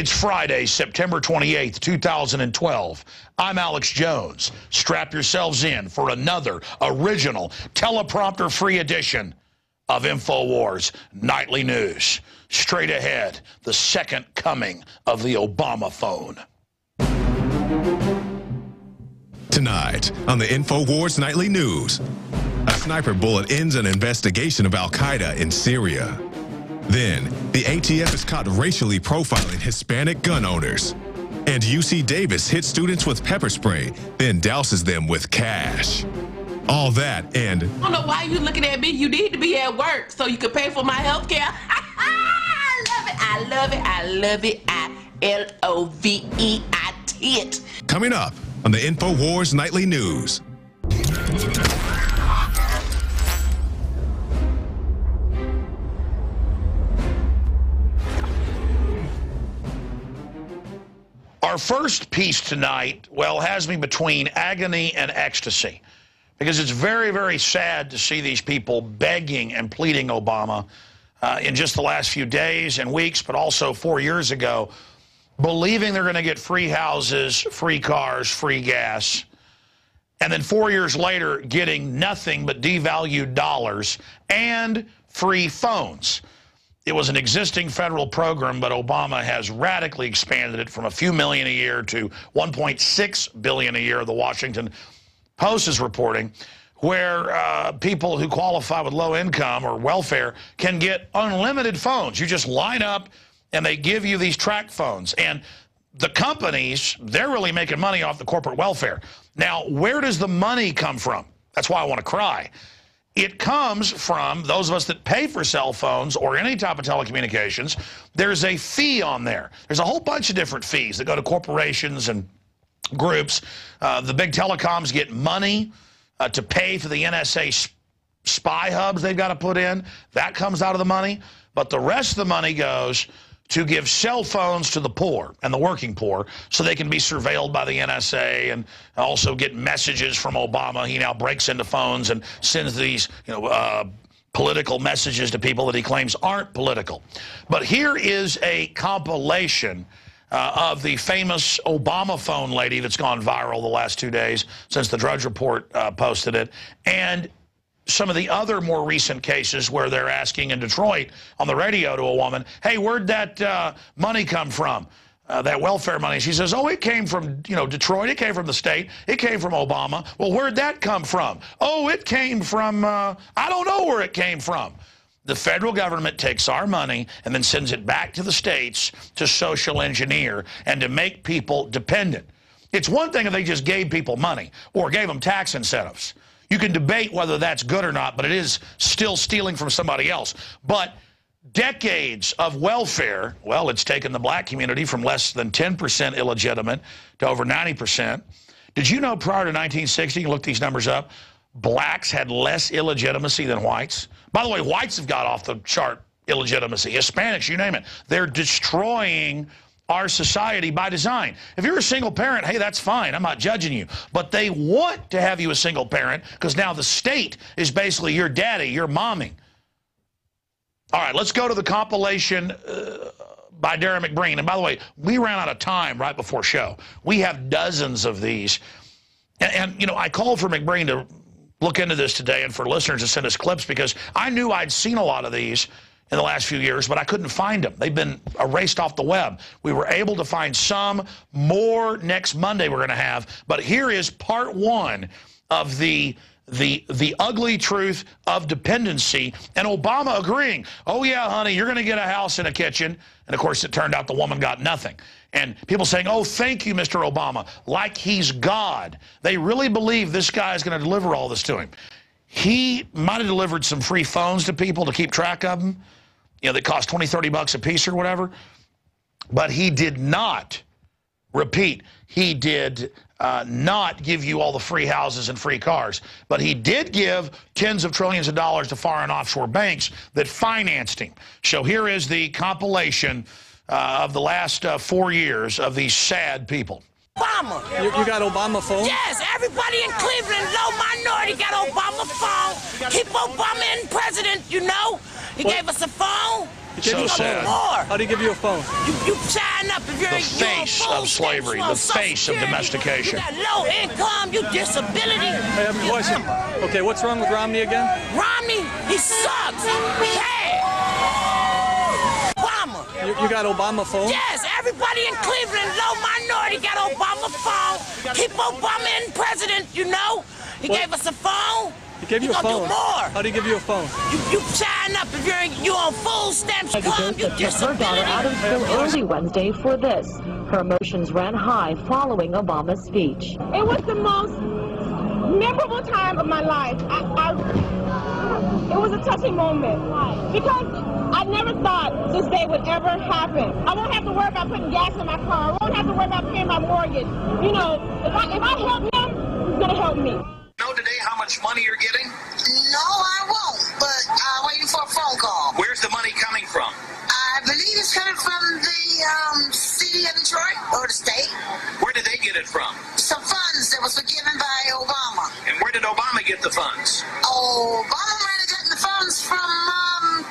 It's Friday, September 28th, 2012. I'm Alex Jones. Strap yourselves in for another original teleprompter-free edition of Infowars Nightly News. Straight ahead, the second coming of the Obama phone. Tonight on the Infowars Nightly News, a sniper bullet ends an investigation of Al-Qaeda in Syria. Then, the ATF is caught racially profiling Hispanic gun owners. And UC Davis hits students with pepper spray, then douses them with cash. All that and... I don't know why you looking at me. You need to be at work so you can pay for my health care. I love it. I love it. I love it. I-L-O-V-E-I-T it. Coming up on the Infowars Nightly News. Our first piece tonight, well, has me between agony and ecstasy, because it's very, very sad to see these people begging and pleading Obama in just the last few days and weeks, but also 4 years ago, believing they're going to get free houses, free cars, free gas, and then 4 years later getting nothing but devalued dollars and free phones. It was an existing federal program, but Obama has radically expanded it from a few million a year to $1.6 billion a year, the Washington Post is reporting, where people who qualify with low income or welfare can get unlimited phones. You just line up, and they give you these track phones. And the companies, they're really making money off the corporate welfare. Now, where does the money come from? That's why I want to cry. It comes from those of us that pay for cell phones or any type of telecommunications. There's a fee on there. There's a whole bunch of different fees that go to corporations and groups. The big telecoms get money to pay for the NSA spy hubs they've got to put in. That comes out of the money. But the rest of the money goes to give cell phones to the poor and the working poor so they can be surveilled by the NSA and also get messages from Obama. He now breaks into phones and sends these, political messages to people that he claims aren't political. But here is a compilation of the famous Obama phone lady that's gone viral the last 2 days since the Drudge Report posted it, and some of the other more recent cases where they're asking in Detroit on the radio to a woman, hey, where'd that money come from, that welfare money? She says, oh, it came from, Detroit. It came from the state. It came from Obama. Well, where'd that come from? Oh, it came from, I don't know where it came from. The federal government takes our money and then sends it back to the states to social engineer and to make people dependent. It's one thing if they just gave people money or gave them tax incentives. You can debate whether that's good or not, but it is still stealing from somebody else. But decades of welfare, well, it's taken the black community from less than 10% illegitimate to over 90%. Did you know prior to 1960, you can look these numbers up, blacks had less illegitimacy than whites? By the way, whites have got off the chart illegitimacy. Hispanics, you name it. They're destroying our society by design. If you're a single parent, hey, that's fine. I'm not judging you. But they want to have you a single parent because now the state is basically your daddy, your mommy. All right, let's go to the compilation by Darren McBreen. And by the way, we ran out of time right before show. We have dozens of these. And I called for McBreen to look into this today and for listeners to send us clips because I knew I'd seen a lot of these in the last few years, but I couldn't find them. They've been erased off the web. We were able to find some more next Monday we're going to have, but here is part one of the ugly truth of dependency, and Obama agreeing, oh yeah, honey, you're going to get a house and a kitchen, and of course it turned out the woman got nothing. And people saying, oh, thank you, Mr. Obama, like he's God. They really believe this guy is going to deliver all this to him. He might have delivered some free phones to people to keep track of them. They cost $20, $30 a piece or whatever. But he did not, repeat, he did not give you all the free houses and free cars. But he did give tens of trillions of dollars to foreign offshore banks that financed him. So here is the compilation of the last 4 years of these sad people. Obama. You got Obama phone? Yes, everybody in Cleveland, low minority, got Obama phone. Keep Obama in president, He gave us a phone. So sad. How do you give you a phone? You sign up if you're The face of slavery, the face of domestication. You got low income, you disability. Hey, I have a question. Okay, what's wrong with Romney again? Romney, he sucks. Hey! Obama. You got Obama phone? Yes, everybody in Cleveland, low minority, got Obama phone. Keep Obama in president, you know. He gave us a phone. He gave you a phone. Do more. How do you give you a phone? You sign up if you're on food stamps. You Her disability. daughter out of school early Wednesday for this. Her emotions ran high following Obama's speech. It was the most memorable time of my life. It was a touching moment because I never thought this day would ever happen. I won't have to worry about putting gas in my car. I won't have to worry about paying my mortgage. You know, if I help him, he's going to help me. Know today how much money you're getting? No, I won't, but I'm waiting for a phone call. Where's the money coming from? I believe it's coming from the city of Detroit or the state. Where did they get it from? Some funds that was given by Obama. And where did Obama get the funds? Oh, Obama might have gotten the funds from, I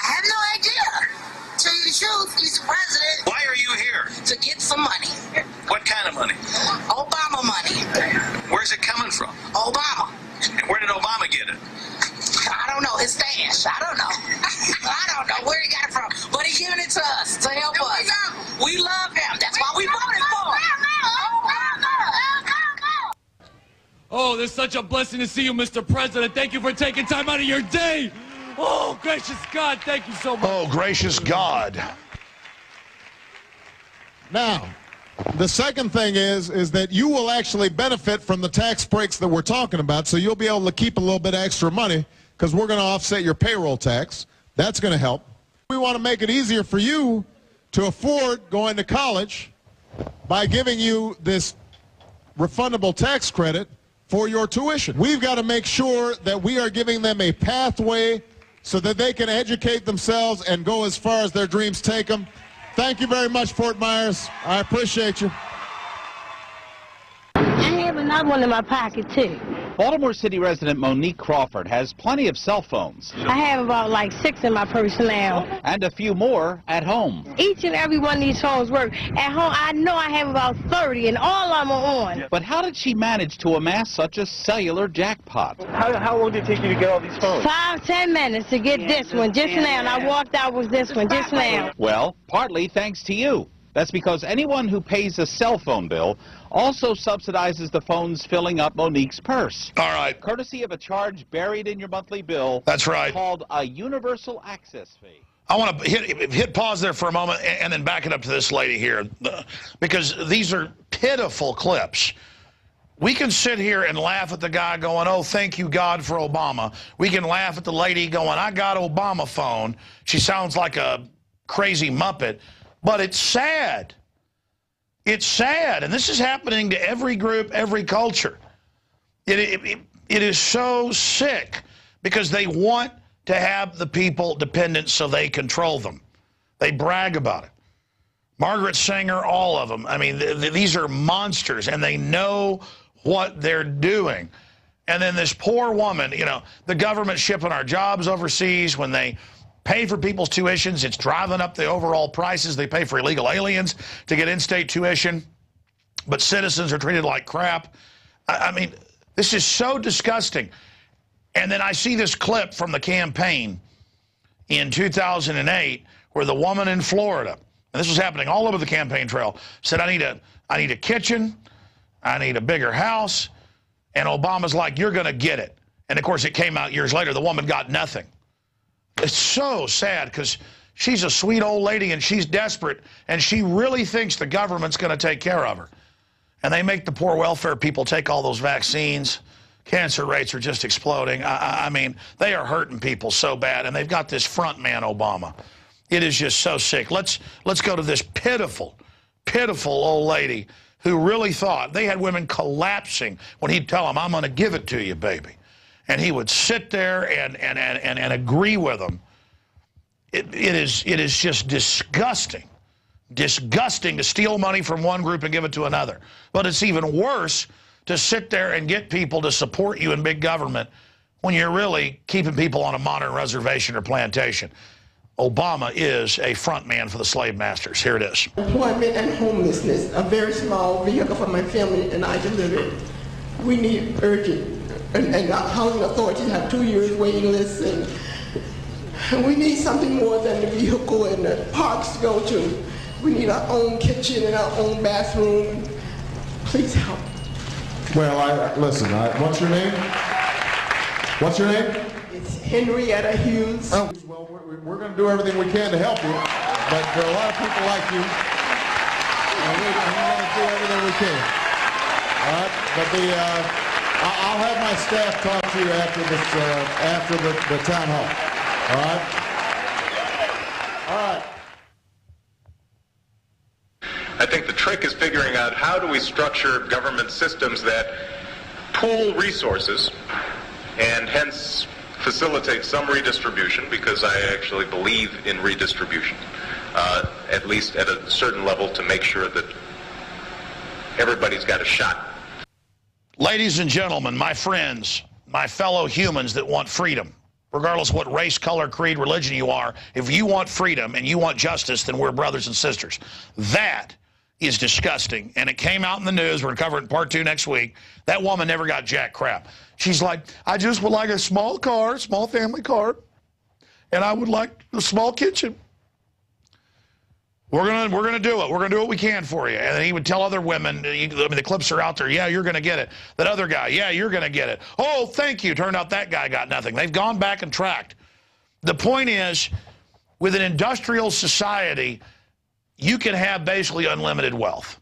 have no idea. Tell you the truth, he's the president. Why are you here? To get some money. What kind of money? Obama money. Where's it coming from? Obama. And where did Obama get it? I don't know, his stash. I don't know. I don't know where he got it from. But he's giving it to us to help us. We love him. That's why we voted for him. Oh, there's such a blessing to see you, Mr. President. Thank you for taking time out of your day. Oh, gracious God, thank you so much. Oh, gracious God. Now, the second thing is that you will actually benefit from the tax breaks that we're talking about, so you'll be able to keep a little bit of extra money because we're going to offset your payroll tax. That's going to help. We want to make it easier for you to afford going to college by giving you this refundable tax credit for your tuition. We've got to make sure that we are giving them a pathway so that they can educate themselves and go as far as their dreams take them. Thank you very much, Fort Myers. I appreciate you. I have another one in my pocket, too. Baltimore City resident Monique Crawford has plenty of cell phones. I have about like 6 in my purse now. And a few more at home. Each and every one of these phones work. At home, I know I have about 30, and all of them are on. But how did she manage to amass such a cellular jackpot? How long did it take you to get all these phones? 5-10 minutes to get this one just now, and I walked out with this one just now. Well, partly thanks to you. That's because anyone who pays a cell phone bill also subsidizes the phones filling up Monique's purse. All right. Courtesy of a charge buried in your monthly bill. That's right. Called a universal access fee. I want to hit pause there for a moment and then back it up to this lady here, because these are pitiful clips. We can sit here and laugh at the guy going, oh, thank you, God, for Obama. We can laugh at the lady going, I got Obama phone. She sounds like a crazy Muppet. But it's sad. It's sad. And this is happening to every group, every culture. It is so sick because they want to have the people dependent so they control them. They brag about it. Margaret Sanger, all of them. I mean, these are monsters, and they know what they're doing. And then this poor woman, you know, the government shipping our jobs overseas when they pay for people's tuitions. It's driving up the overall prices. They pay for illegal aliens to get in-state tuition, but citizens are treated like crap. I mean, this is so disgusting. And then I see this clip from the campaign in 2008 where the woman in Florida, and this was happening all over the campaign trail, said, I need a kitchen, I need a bigger house, and Obama's like, you're going to get it. And, of course, it came out years later. The woman got nothing. It's so sad because she's a sweet old lady and she's desperate and she really thinks the government's going to take care of her. And they make the poor welfare people take all those vaccines. Cancer rates are just exploding. I mean, they are hurting people so bad, and they've got this front man, Obama. It is just so sick. Let's go to this pitiful, pitiful old lady who really thought, they had women collapsing when he'd tell them, I'm going to give it to you, baby. And he would sit there and agree with them. It is just disgusting. Disgusting to steal money from one group and give it to another. But it's even worse to sit there and get people to support you in big government when you're really keeping people on a modern reservation or plantation. Obama is a front man for the slave masters. Here it is. Employment and homelessness, a very small vehicle for my family and I to live in. We need urgent, and the housing authorities have 2 years waiting lists, and we need something more than the vehicle and the parks to go to. We need our own kitchen and our own bathroom. Please help. Well, listen, what's your name? What's your name? It's Henrietta Hughes. Oh, well, we're going to do everything we can to help you, but there are a lot of people like you, and we're going to do everything we can. All right, but I'll have my staff talk to you after this, after the town hall. All right. All right. I think the trick is figuring out how do we structure government systems that pool resources and hence facilitate some redistribution, because I actually believe in redistribution, at least at a certain level, to make sure that everybody's got a shot. Ladies and gentlemen, my friends, my fellow humans that want freedom, regardless of what race, color, creed, religion you are, if you want freedom and you want justice, then we're brothers and sisters. That is disgusting, and it came out in the news. We're going to cover it in part 2 next week. That woman never got jack crap. She's like, I just would like a small car, small family car, and I would like a small kitchen. We're gonna do it. We're gonna do what we can for you. And then he would tell other women, I mean, the clips are out there. Yeah, you're gonna get it. That other guy, yeah, you're gonna get it. Oh, thank you. Turned out that guy got nothing. They've gone back and tracked. The point is, with an industrial society, you can have basically unlimited wealth.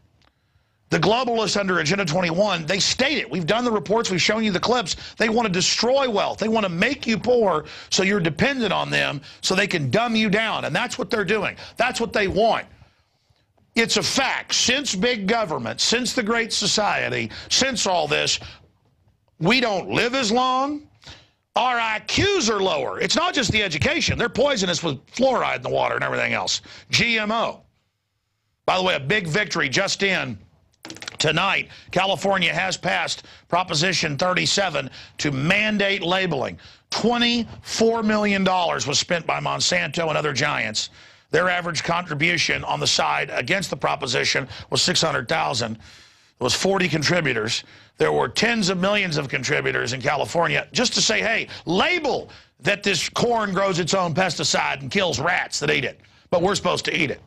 The globalists under Agenda 21, they state it. We've done the reports. We've shown you the clips. They want to destroy wealth. They want to make you poor so you're dependent on them so they can dumb you down. And that's what they're doing. That's what they want. It's a fact. Since big government, since the Great Society, since all this, we don't live as long. Our IQs are lower. It's not just the education. They're poisonous with fluoride in the water and everything else. GMO. By the way, a big victory just in. Tonight, California has passed Proposition 37 to mandate labeling. $24 million was spent by Monsanto and other giants. Their average contribution on the side against the proposition was $600,000. It was 40 contributors. There were tens of millions of contributors in California just to say, hey, label that this corn grows its own pesticide and kills rats that eat it, but we're supposed to eat it.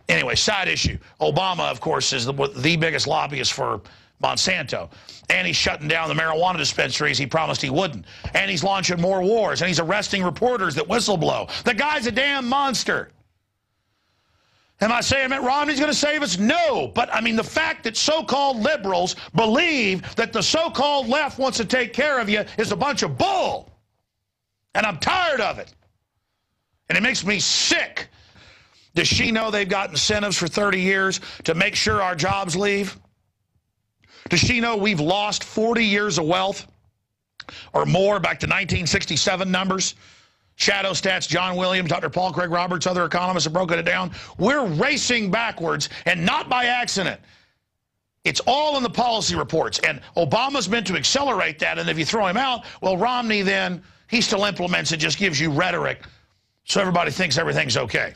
Anyway, side issue. Obama, of course, is the biggest lobbyist for Monsanto. And he's shutting down the marijuana dispensaries he promised he wouldn't. And he's launching more wars. And he's arresting reporters that whistleblow. The guy's a damn monster. Am I saying Mitt Romney's going to save us? No. But, I mean, the fact that so-called liberals believe that the so-called left wants to take care of you is a bunch of bull. And I'm tired of it. And it makes me sick. Does she know they've got incentives for 30 years to make sure our jobs leave? Does she know we've lost 40 years of wealth or more back to 1967 numbers? Shadow Stats, John Williams, Dr. Paul Craig Roberts, other economists have broken it down. We're racing backwards, and not by accident. It's all in the policy reports, and Obama's meant to accelerate that, and if you throw him out, well, Romney then, he still implements it, just gives you rhetoric so everybody thinks everything's okay.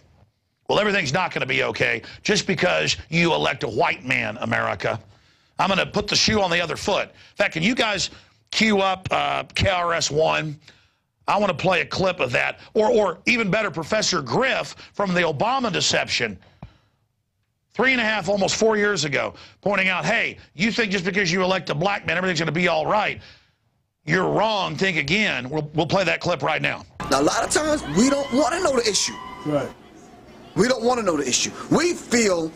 Well, everything's not going to be okay just because you elect a white man, America. I'm going to put the shoe on the other foot. In fact, can you guys cue up KRS-One? I want to play a clip of that. Or even better, Professor Griff from the Obama deception 3.5, almost 4 years ago, pointing out, hey, you think just because you elect a black man, everything's going to be all right. You're wrong. Think again. We'll play that clip right now. Now, a lot of times, we don't want to know the issue. Right. We don't want to know the issue. We feel,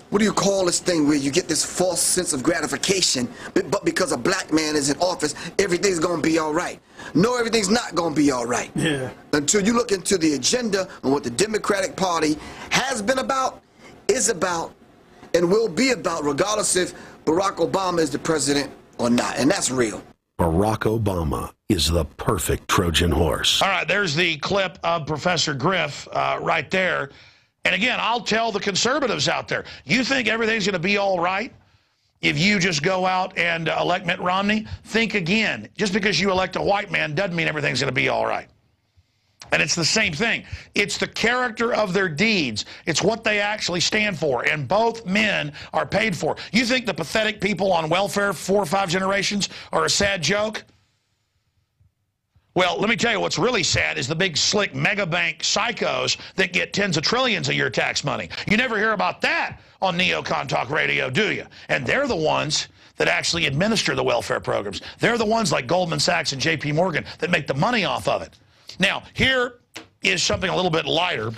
what do you call this thing where you get this false sense of gratification, but because a black man is in office, everything's going to be all right. No, everything's not going to be all right. Yeah. Until you look into the agenda and what the Democratic Party has been about, is about, and will be about, regardless if Barack Obama is the president or not. And that's real. Barack Obama is the perfect Trojan horse. All right, there's the clip of Professor Griff right there. And again, I'll tell the conservatives out there, you think everything's going to be all right if you just go out and elect Mitt Romney? Think again. Just because you elect a white man doesn't mean everything's going to be all right. And it's the same thing. It's the character of their deeds. It's what they actually stand for. And both men are paid for. You think the pathetic people on welfare 4 or 5 generations are a sad joke? Well, let me tell you what's really sad is the big slick mega bank psychos that get tens of trillions of your tax money. You never hear about that on Neocon Talk Radio, do you? And they're the ones that actually administer the welfare programs. They're the ones like Goldman Sachs and JP Morgan that make the money off of it. Now, here is something a little bit lighter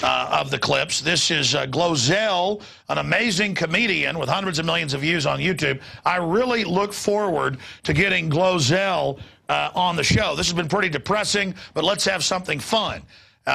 of the clips. This is Glozell, an amazing comedian with hundreds of millions of views on YouTube. I really look forward to getting Glozell on the show. This has been pretty depressing, but let's have something fun.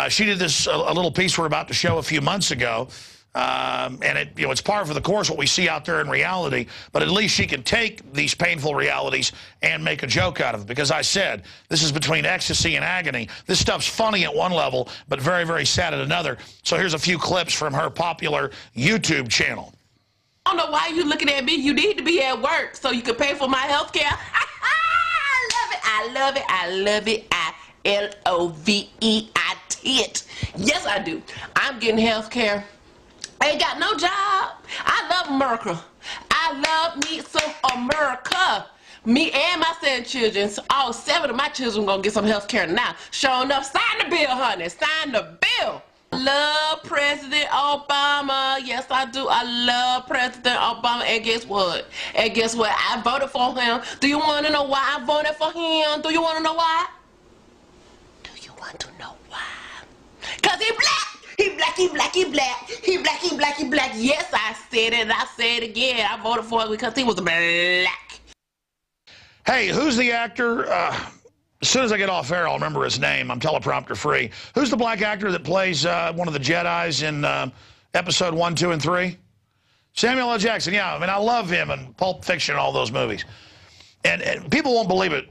She did this a little piece we're about to show a few months ago. And it's par for the course what we see out there in reality, but at least she can take these painful realities and make a joke out of it. Because I said, this is between ecstasy and agony. This stuff's funny at one level, but very, very sad at another. So here's a few clips from her popular YouTube channel. I don't know why you looking at me. You need to be at work so you can pay for my health care. I love it. I love it. I L-O-V-E-I-T. Yes, I do. I'm getting health care. Ain't got no job. I love America. I love me some America. Me and my 7 children, all 7 of my children gonna get some health care now. Sure enough, sign the bill, honey. Sign the bill. Love President Obama. Yes, I do. I love President Obama. And guess what? I voted for him. Do you want to know why I voted for him? Do you want to know why? Do you want to know why? Because he black. He black, he black, he black. He black, he black, he black. Yes, I said it and I say it again. I voted for him because he was black. Hey, who's the actor? As soon as I get off air, I'll remember his name. I'm teleprompter free. Who's the black actor that plays one of the Jedis in episode 1, 2, and 3? Samuel L. Jackson. Yeah, I mean, I love him and Pulp Fiction and all those movies. And people won't believe it.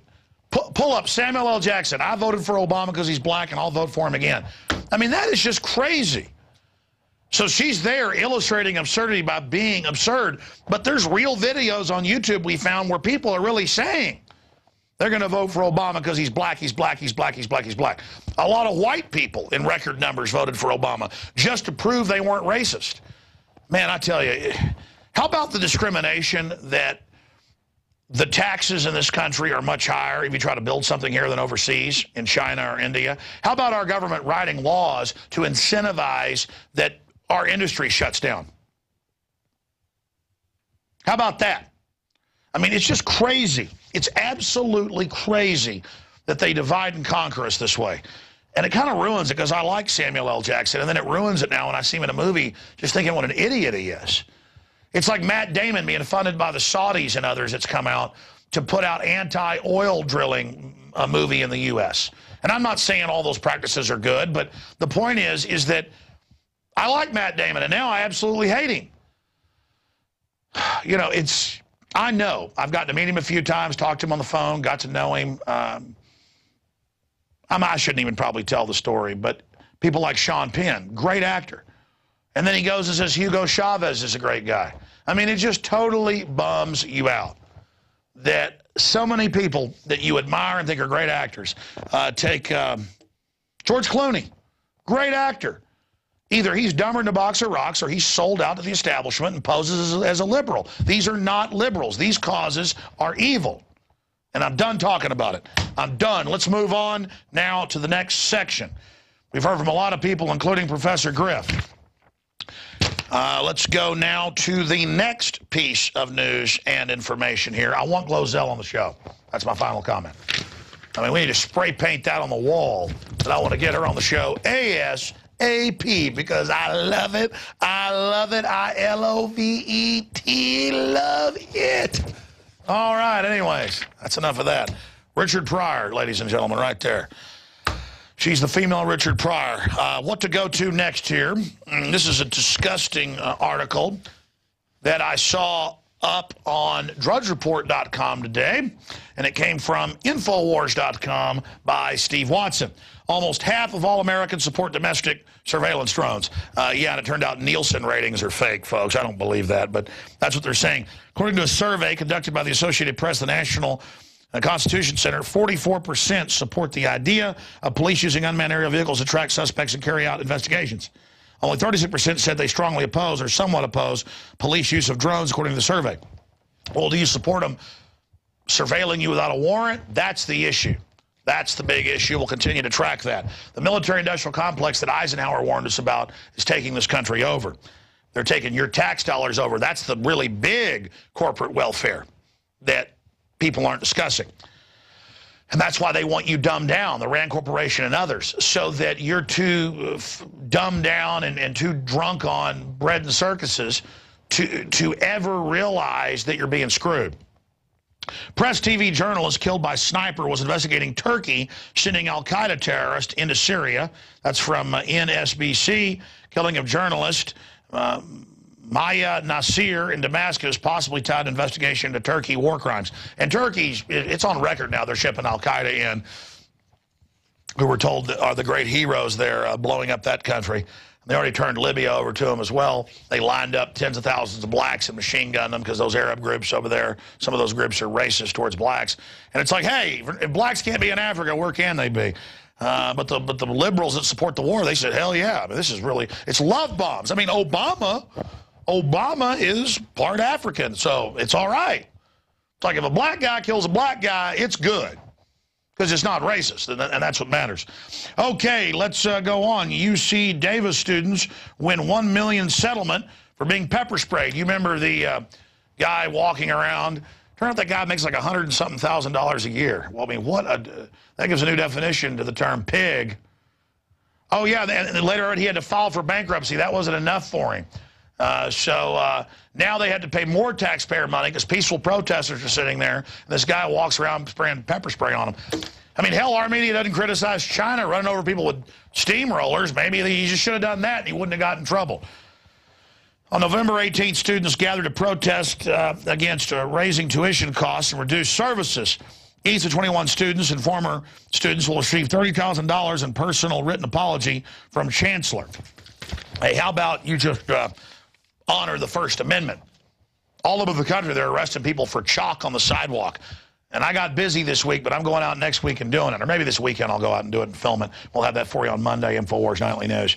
Pull up Samuel L. Jackson. I voted for Obama because he's black, and I'll vote for him again. I mean, that is just crazy. So she's there illustrating absurdity by being absurd. But there's real videos on YouTube we found where people are really saying they're going to vote for Obama because he's black, he's black, he's black, he's black, he's black. A lot of white people in record numbers voted for Obama just to prove they weren't racist. Man, I tell you, how about the discrimination that the taxes in this country are much higher if you try to build something here than overseas in China or India? How about our government writing laws to incentivize that our industry shuts down? How about that? I mean, it's just crazy. It's absolutely crazy that they divide and conquer us this way. And it kind of ruins it because I like Samuel L. Jackson, and then it ruins it now when I see him in a movie just thinking what an idiot he is. It's like Matt Damon being funded by the Saudis and others that's come out to put out anti-oil drilling movie in the U.S. And I'm not saying all those practices are good, but the point is that I like Matt Damon, and now I absolutely hate him. You know, I know. I've gotten to meet him a few times, talked to him on the phone, got to know him. I shouldn't even probably tell the story, but people like Sean Penn, great actor. And then he goes and says Hugo Chavez is a great guy. I mean, it just totally bums you out that so many people that you admire and think are great actors take George Clooney, great actor. Either he's dumber than a box of rocks or he's sold out to the establishment and poses as a liberal. These are not liberals. These causes are evil. And I'm done talking about it. I'm done. Let's move on now to the next section. We've heard from a lot of people, including Professor Griff. Let's go now to the next piece of news and information here. I want Glozell on the show. That's my final comment. I mean, we need to spray paint that on the wall, but I want to get her on the show ASAP because I love it. I love it. I-L-O-V-E-T. Love it. All right, anyways, that's enough of that. Richard Pryor, ladies and gentlemen, right there. She's the female Richard Pryor. What to go to next here? This is a disgusting article that I saw up on drudgereport.com today, and it came from Infowars.com by Steve Watson. Almost half of all Americans support domestic surveillance drones. Yeah, and it turned out Nielsen ratings are fake, folks. I don't believe that, but that's what they're saying. According to a survey conducted by the Associated Press, the National The Constitution Center, 44% support the idea of police using unmanned aerial vehicles to track suspects and carry out investigations. Only 36% said they strongly oppose or somewhat oppose police use of drones, according to the survey. Well, do you support them surveilling you without a warrant? That's the issue. That's the big issue. We'll continue to track that. The military-industrial complex that Eisenhower warned us about is taking this country over. They're taking your tax dollars over. That's the really big corporate welfare that people aren't discussing. And that's why they want you dumbed down, the Rand Corporation and others, so that you're too dumbed down and too drunk on bread and circuses to ever realize that you're being screwed. Press TV journalist killed by sniper was investigating Turkey sending al-Qaeda terrorists into Syria. That's from NSBC. Killing of journalist Maya Nasir in Damascus, possibly tied to investigation into Turkey war crimes. And Turkey, it's on record now, they're shipping al-Qaeda in, who we're told are the great heroes there blowing up that country. They already turned Libya over to them as well. They lined up tens of thousands of blacks and machine gunned them because those Arab groups over there, some of those groups are racist towards blacks. And it's like, hey, if blacks can't be in Africa, where can they be? But the liberals that support the war, they said, hell yeah, I mean, this is really, it's love bombs. I mean, Obama is part African, so it's all right. It's like if a black guy kills a black guy, it's good. Because it's not racist, and that's what matters. Okay, let's go on. UC Davis students win $1 million settlement for being pepper sprayed. You remember the guy walking around? Turns out that guy makes like $100-something thousand a year. Well, I mean, that gives a new definition to the term pig. Oh, yeah, and later on he had to file for bankruptcy. That wasn't enough for him. So now they had to pay more taxpayer money because peaceful protesters are sitting there, and this guy walks around spraying pepper spray on them. I mean, hell, our media doesn't criticize China running over people with steamrollers. Maybe he just should have done that and he wouldn't have gotten in trouble. On November 18th, students gathered to protest against raising tuition costs and reduced services. Each of 21 students and former students will receive $30,000 in personal written apology from Chancellor. Hey, how about you just honor the First Amendment? All over the country, they're arresting people for chalk on the sidewalk. And I got busy this week, but I'm going out next week and doing it. Or maybe this weekend I'll go out and do it and film it. We'll have that for you on Monday, Infowars Nightly News.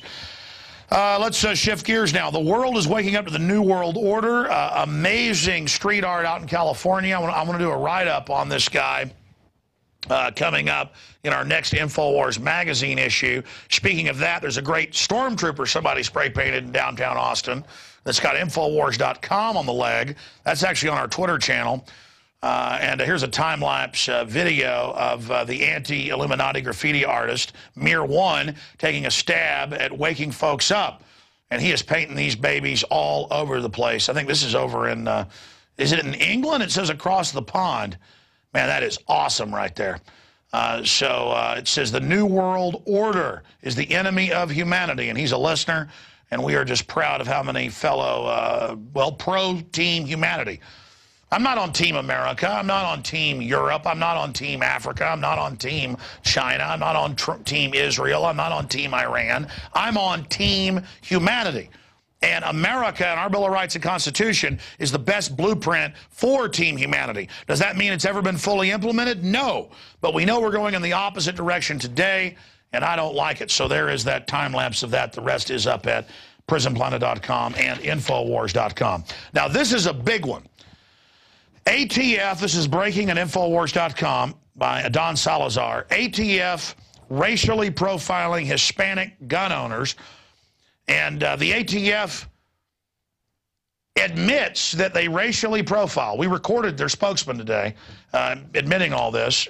Let's shift gears now. The world is waking up to the New World Order. Amazing street art out in California. I want to do a write-up on this guy coming up in our next Infowars magazine issue. Speaking of that, there's a great stormtrooper somebody spray-painted in downtown Austin that's got Infowars.com on the leg. That's actually on our Twitter channel. And here's a time-lapse video of the anti-Illuminati graffiti artist, Mir One, taking a stab at waking folks up. And he is painting these babies all over the place. I think this is over in, is it in England? It says across the pond. Man, that is awesome right there. It says the New World Order is the enemy of humanity. And he's a listener. And we are just proud of how many fellow, pro-team humanity. I'm not on Team America. I'm not on Team Europe. I'm not on Team Africa. I'm not on Team China. I'm not on Team Israel. I'm not on Team Iran. I'm on Team Humanity. And America and our Bill of Rights and Constitution is the best blueprint for Team Humanity. Does that mean it's ever been fully implemented? No. But we know we're going in the opposite direction today, and I don't like it. So there is that time lapse of that. The rest is up at prisonplanet.com and Infowars.com. Now, this is a big one. ATF, this is breaking at Infowars.com by Don Salazar. ATF racially profiling Hispanic gun owners. And the ATF admits that they racially profile. We recorded their spokesman today admitting all this,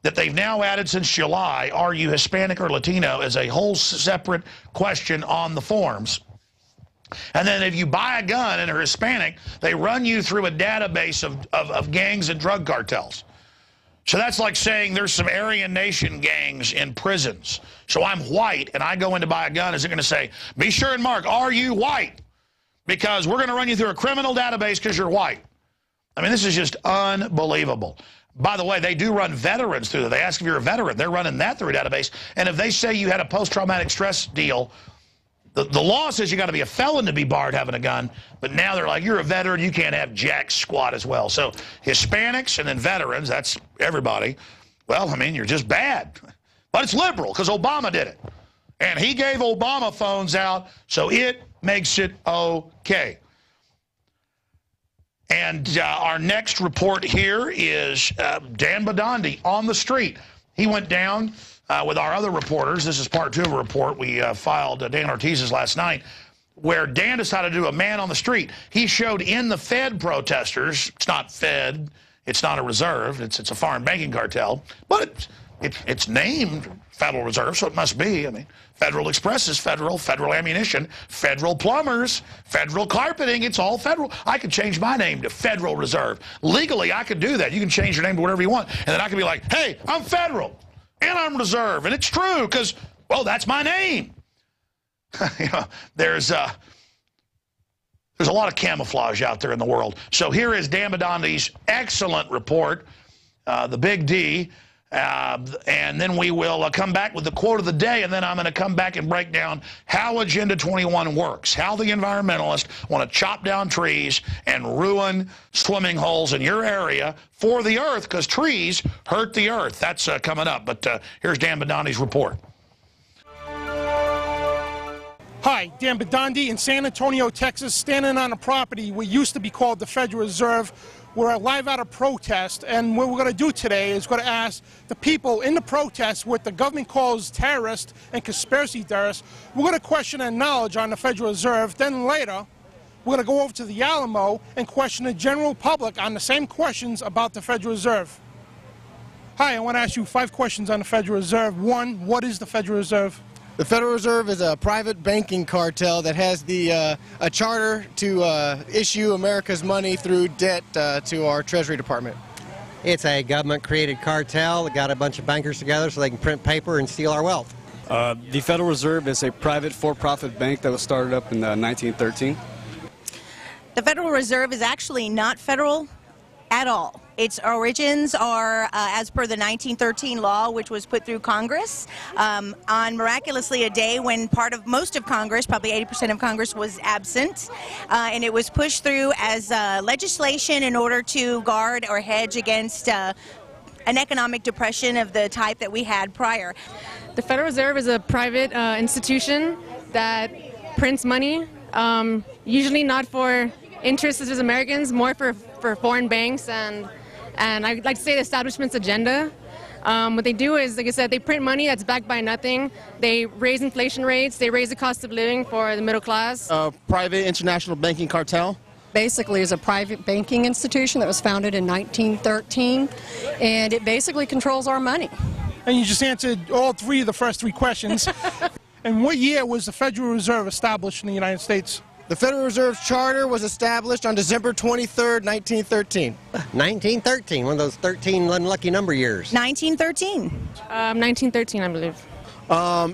that they've now added since July, are you Hispanic or Latino, as a whole separate question on the forms. And then if you buy a gun and are Hispanic, they run you through a database of gangs and drug cartels. So that's like saying there's some Aryan Nation gangs in prisons. So I'm white and I go in to buy a gun. Is it going to say, be sure and mark, are you white? Because we're going to run you through a criminal database because you're white. I mean, this is just unbelievable. By the way, they do run veterans through that. They ask if you're a veteran. They're running that through a database. And if they say you had a post-traumatic stress deal, The law says you got to be a felon to be barred having a gun, but now they're like, you're a veteran, you can't have jack squat as well. So Hispanics and then veterans, that's everybody. Well, I mean, you're just bad. But it's liberal because Obama did it. And he gave Obama phones out, so it makes it okay. And our next report here is Dan Badandi on the street. He went down with our other reporters. This is part 2 of a report we filed, Dan Ortiz's last night, where Dan decided to do a man on the street. He showed in the Fed protesters. It's not Fed. It's not a reserve. It's a foreign banking cartel. But it's named Federal Reserve, so it must be. I mean, Federal Express is federal, Federal Ammunition, Federal Plumbers, Federal Carpeting. It's all federal. I could change my name to Federal Reserve. Legally, I could do that. You can change your name to whatever you want. And then I could be like, hey, I'm federal, and I'm reserve. And it's true because, well, that's my name. You know, there's a lot of camouflage out there in the world. So here is Dan Badandi's excellent report, the Big D. And then we will come back with the quote of the day, and then I'm going to come back and break down how Agenda 21 works, how the environmentalists want to chop down trees and ruin swimming holes in your area for the earth, because trees hurt the earth. That's coming up. But here's Dan Badandi's report. Hi, Dan Badandi in San Antonio, Texas, standing on a property what used to be called the Federal Reserve. We're live at a protest, and what we're going to do today is going to ask the people in the protest what the government calls terrorists and conspiracy theorists. We're going to question their knowledge on the Federal Reserve. Then later, we're going to go over to the Alamo and question the general public on the same questions about the Federal Reserve. Hi, I want to ask you 5 questions on the Federal Reserve. 1, what is the Federal Reserve? The Federal Reserve is a private banking cartel that has a charter to issue America's money through debt to our Treasury Department. It's a government-created cartel that got a bunch of bankers together so they can print paper and steal our wealth. The Federal Reserve is a private for-profit bank that was started up in 1913. The Federal Reserve is actually not federal at all. Its origins are as per the 1913 law, which was put through Congress on miraculously a day when most of Congress, probably 80% of Congress, was absent, and it was pushed through as legislation in order to guard or hedge against an economic depression of the type that we had prior. The Federal Reserve is a private institution that prints money, usually not for interests as Americans, more for foreign banks and I'd like to say the establishment's agenda. What they do is, like I said, they print money that's backed by nothing. They raise inflation rates. They raise the cost of living for the middle class. A private international banking cartel. Basically is a private banking institution that was founded in 1913, and it basically controls our money. And you just answered all 3 of the first 3 questions. And what year was the Federal Reserve established in the United States? The Federal Reserve Charter was established on December 23rd, 1913. 1913, one of those 13 unlucky number years. 1913. 1913, I believe.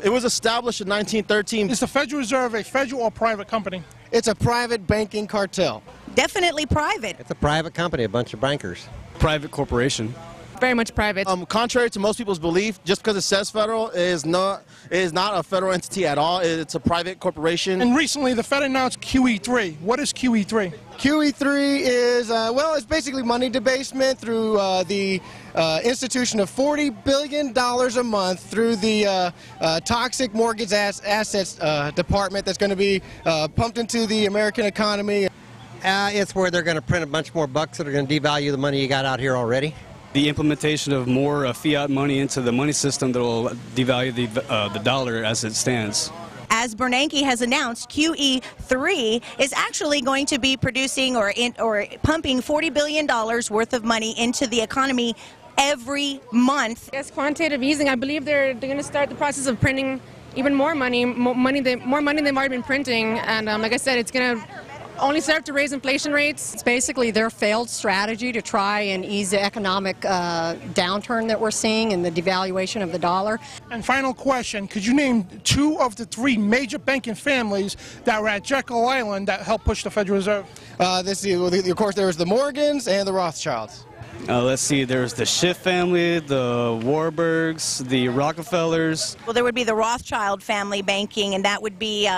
It was established in 1913. Is the Federal Reserve a federal or private company? It's a private banking cartel. Definitely private. It's a private company, a bunch of bankers. Private corporation. Very much private. Contrary to most people's belief, just because it says federal, it is not a federal entity at all. It's a private corporation. And recently, the Fed announced QE3. What is QE3? QE3 is, well, it's basically money debasement through the institution of $40 billion a month through the toxic mortgage assets department that's going to be pumped into the American economy. It's where they're going to print a bunch more bucks that are going to devalue the money you got out here already. The implementation of more fiat money into the money system that will devalue the dollar as it stands. As Bernanke has announced, QE3 is actually going to be producing or pumping $40 billion worth of money into the economy every month. Yes, quantitative easing. I believe they're going to start the process of printing even more money, more money they've already been printing. And like I said, it's going to only serve to raise inflation rates. It's basically their failed strategy to try and ease the economic downturn that we're seeing and the devaluation of the dollar. And final question, could you name 2 of the 3 major banking families that were at Jekyll Island that helped push the Federal Reserve? Of course, there was the Morgans and the Rothschilds. Let's see, there's the Schiff family, the Warburgs, the Rockefellers. Well, there would be the Rothschild family banking, and that would be,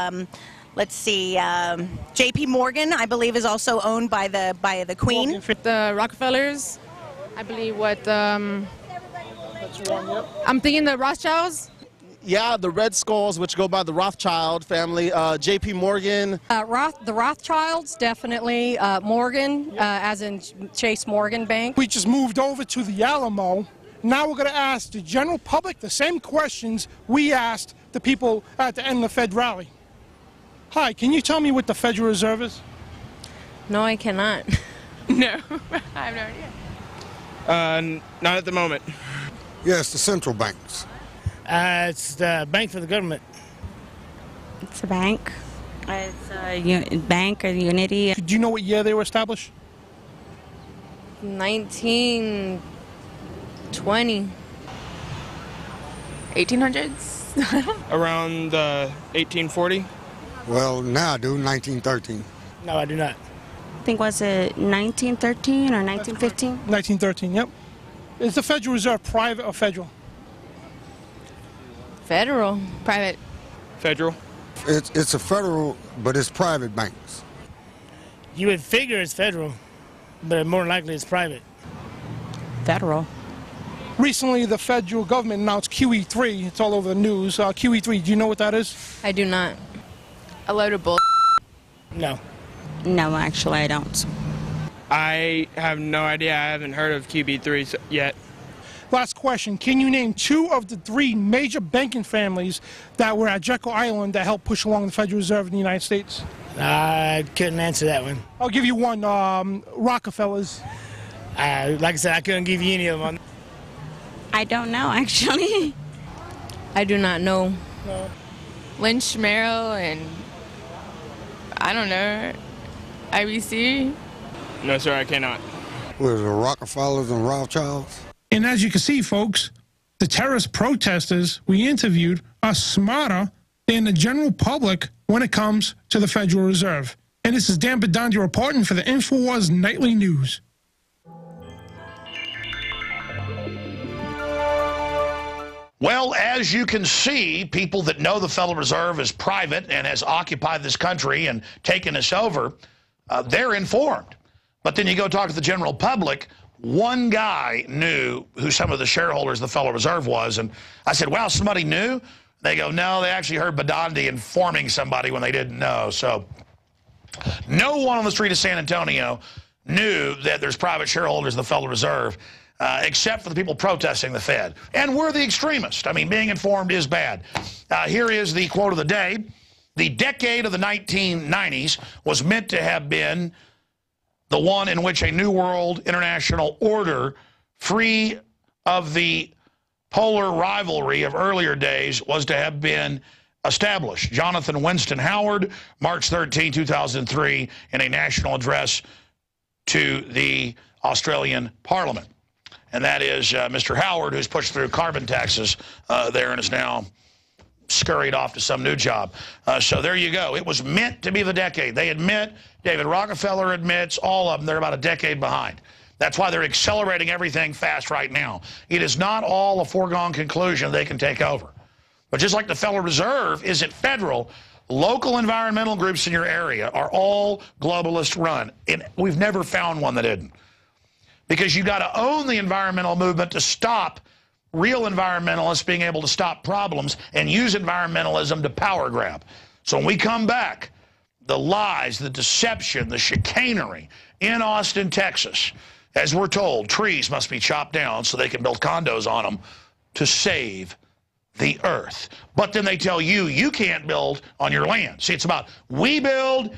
let's see, J.P. Morgan, I believe, is also owned by the Queen. The Rockefellers, I believe I'm thinking the Rothschilds. Yeah, the Red Skulls, which go by the Rothschild family, J.P. Morgan. The Rothschilds, definitely. Morgan, as in Chase Morgan Bank. We just moved over to the Alamo. Now we're going to ask the general public the same questions we asked the people at the end of the Fed rally. Hi, can you tell me what the Federal Reserve is? No, I cannot. No, I have no idea. Not at the moment. Yes, the central banks. It's the bank for the government. It's a bank. It's a bank or Unity. Do you know what year they were established? 1920. 1800s? Around 1840. Well, now I do, 1913. No, I do not. I think, was it 1913 or 1915? 1913, yep. Is the Federal Reserve private or federal? Federal. Private. Federal. It's a federal, but it's private banks. You would figure it's federal, but more likely it's private. Federal. Recently, the federal government announced QE3. It's all over the news. QE3, do you know what that is? I do not. A load of bull. No. No, actually, I don't. I have no idea. I haven't heard of QB3 yet. Last question. Can you name 2 of the 3 major banking families that were at Jekyll Island that helped push along the Federal Reserve in the United States? I couldn't answer that one. I'll give you one. Rockefellers. Like I said, I couldn't give you any of them. I don't know, actually. I do not know. No. Lynch, Merrill, and I don't know, IBC? No, sir, I cannot. Was it the Rockefellers and Rothschilds? And as you can see, folks, the terrorist protesters we interviewed are smarter than the general public when it comes to the Federal Reserve. And this is Dan Bedandi reporting for the Infowars Nightly News. Well, as you can see, people that know the Federal Reserve is private and has occupied this country and taken us over, they're informed. But then you go talk to the general public, one guy knew who some of the shareholders of the Federal Reserve was, and I said, wow, somebody knew? They go, no, they actually heard Bedandi informing somebody when they didn't know. So no one on the street of San Antonio knew that there's private shareholders of the Federal Reserve, except for the people protesting the Fed. And we're the extremists. I mean, being informed is bad. Here is the quote of the day. The decade of the 1990s was meant to have been the one in which a new world international order, free of the polar rivalry of earlier days, was to have been established. Jonathan Winston Howard, March 13, 2003, in a national address to the Australian Parliament. And that is Mr. Howard, who's pushed through carbon taxes there and is now scurried off to some new job. So there you go. It was meant to be the decade. They admit, David Rockefeller admits, all of them, they're about a decade behind. That's why they're accelerating everything fast right now. It is not all a foregone conclusion they can take over. But just like the Federal Reserve isn't federal, local environmental groups in your area are all globalist run. And we've never found one that isn't. Because you've got to own the environmental movement to stop real environmentalists being able to stop problems and use environmentalism to power grab. So when we come back, the lies, the deception, the chicanery in Austin, Texas, as we're told, trees must be chopped down so they can build condos on them to save the earth. But then they tell you, you can't build on your land. See, it's about we build,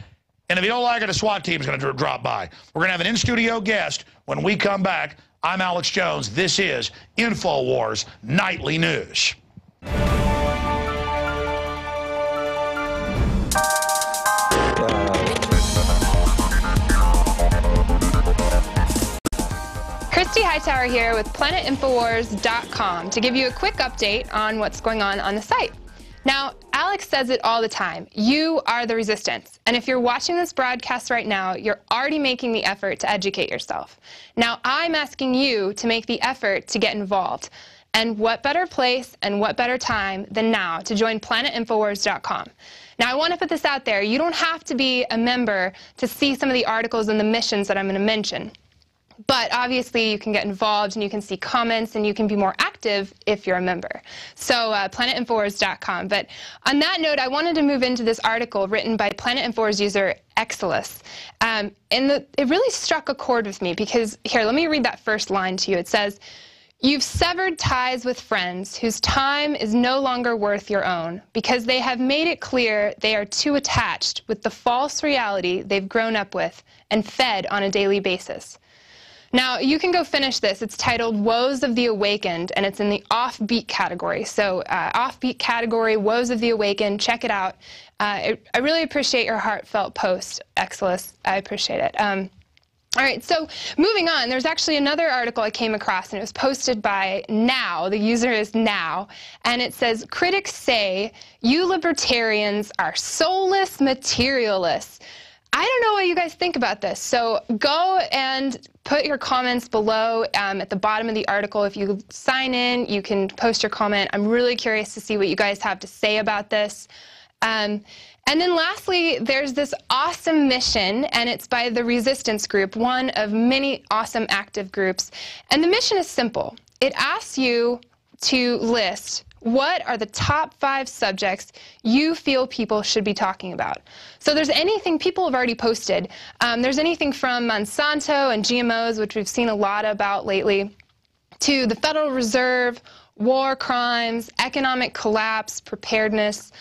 and if you don't like it, a SWAT team is going to drop by. We're going to have an in-studio guest when we come back. I'm Alex Jones. This is Infowars Nightly News. Christy Hightower here with PlanetInfowars.com to give you a quick update on what's going on the site. Now, Alex says it all the time. You are the resistance. And if you're watching this broadcast right now, you're already making the effort to educate yourself. Now, I'm asking you to make the effort to get involved. And what better place and what better time than now to join planetinfowars.com. Now, I want to put this out there. You don't have to be a member to see some of the articles and the missions that I'm going to mention. But obviously, you can get involved and you can see comments and you can be more active if you're a member. So planetinfowars.com. But on that note, I wanted to move into this article written by Planet Infowars user Exilus. It really struck a chord with me because, here, let me read that first line to you. It says, "You've severed ties with friends whose time is no longer worth your own because they have made it clear they are too attached with the false reality they've grown up with and fed on a daily basis." Now, you can go finish this. It's titled Woes of the Awakened, and it's in the offbeat category. So offbeat category, Woes of the Awakened, check it out. I really appreciate your heartfelt post, Exilus. I appreciate it. All right, so moving on, there's actually another article I came across, and it was posted by Now. The user is Now, and it says, "Critics say you libertarians are soulless materialists." I don't know what you guys think about this, so go and put your comments below at the bottom of the article. If you sign in, you can post your comment. I'm really curious to see what you guys have to say about this. And then lastly, there's this awesome mission, and it's by the Resistance Group, one of many awesome active groups. And the mission is simple. It asks you to list what are the top 5 subjects you feel people should be talking about. So there's anything people have already posted. There's anything from Monsanto and GMOs, which we've seen a lot about lately, to the Federal Reserve, war crimes, economic collapse, preparedness.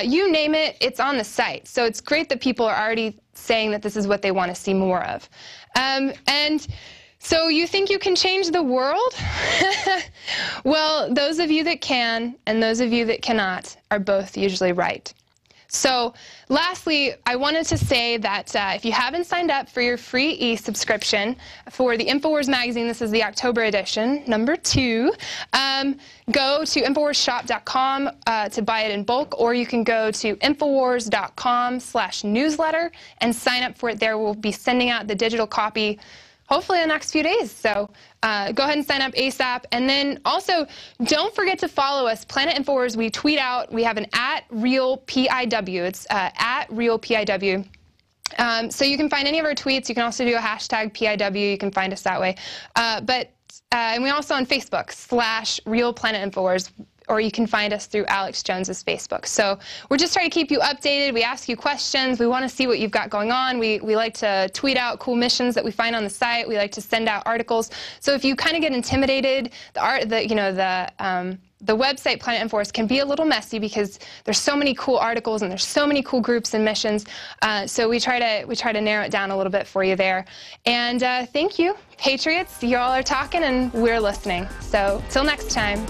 You name it, it's on the site. So it's great that people are already saying that this is what they want to see more of. So you think you can change the world? Well, those of you that can and those of you that cannot are both usually right. So lastly, I wanted to say that if you haven't signed up for your free e-subscription for the Infowars magazine, this is the October edition, number 2, go to InfowarsShop.com to buy it in bulk, or you can go to Infowars.com/newsletter and sign up for it there. We'll be sending out the digital copy hopefully in the next few days. So go ahead and sign up ASAP. And then also, don't forget to follow us, Planet Infowars. We tweet out. We have an @RealPIW. It's @RealPIW. So you can find any of our tweets. You can also do a hashtag PIW. You can find us that way. And we also on Facebook /RealPlanetInfowars. Or you can find us through Alex Jones's Facebook. So we're just trying to keep you updated. We ask you questions. We want to see what you've got going on. We like to tweet out cool missions that we find on the site. We like to send out articles. So if you kind of get intimidated, the website Planet Infowars can be a little messy because there's so many cool articles and there's so many cool groups and missions. So we try to narrow it down a little bit for you there. And thank you, Patriots. You all are talking and we're listening. So till next time.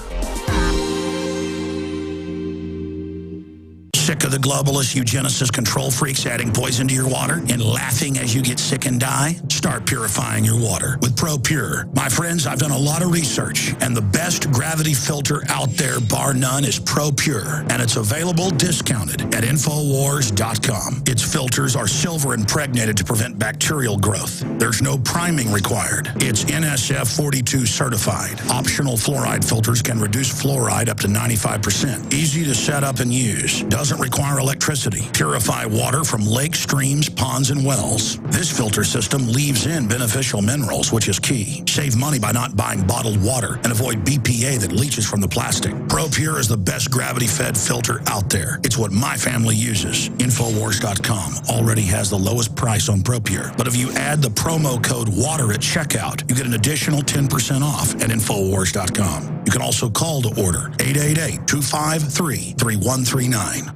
Sick of the globalists, eugenicists, control freaks adding poison to your water and laughing as you get sick and die? Start purifying your water with ProPure. My friends, I've done a lot of research, and the best gravity filter out there, bar none, is ProPure, and it's available discounted at Infowars.com. Its filters are silver impregnated to prevent bacterial growth. There's no priming required. It's NSF 42 certified. Optional fluoride filters can reduce fluoride up to 95%. Easy to set up and use. Doesn't require electricity. Purify water from lakes, streams, ponds, and wells. This filter system leaves in beneficial minerals, which is key. Save money by not buying bottled water and avoid BPA that leaches from the plastic. ProPure is the best gravity-fed filter out there. It's what my family uses. Infowars.com already has the lowest price on ProPure. But if you add the promo code WATER at checkout, you get an additional 10% off at Infowars.com. You can also call to order 888-253-3139.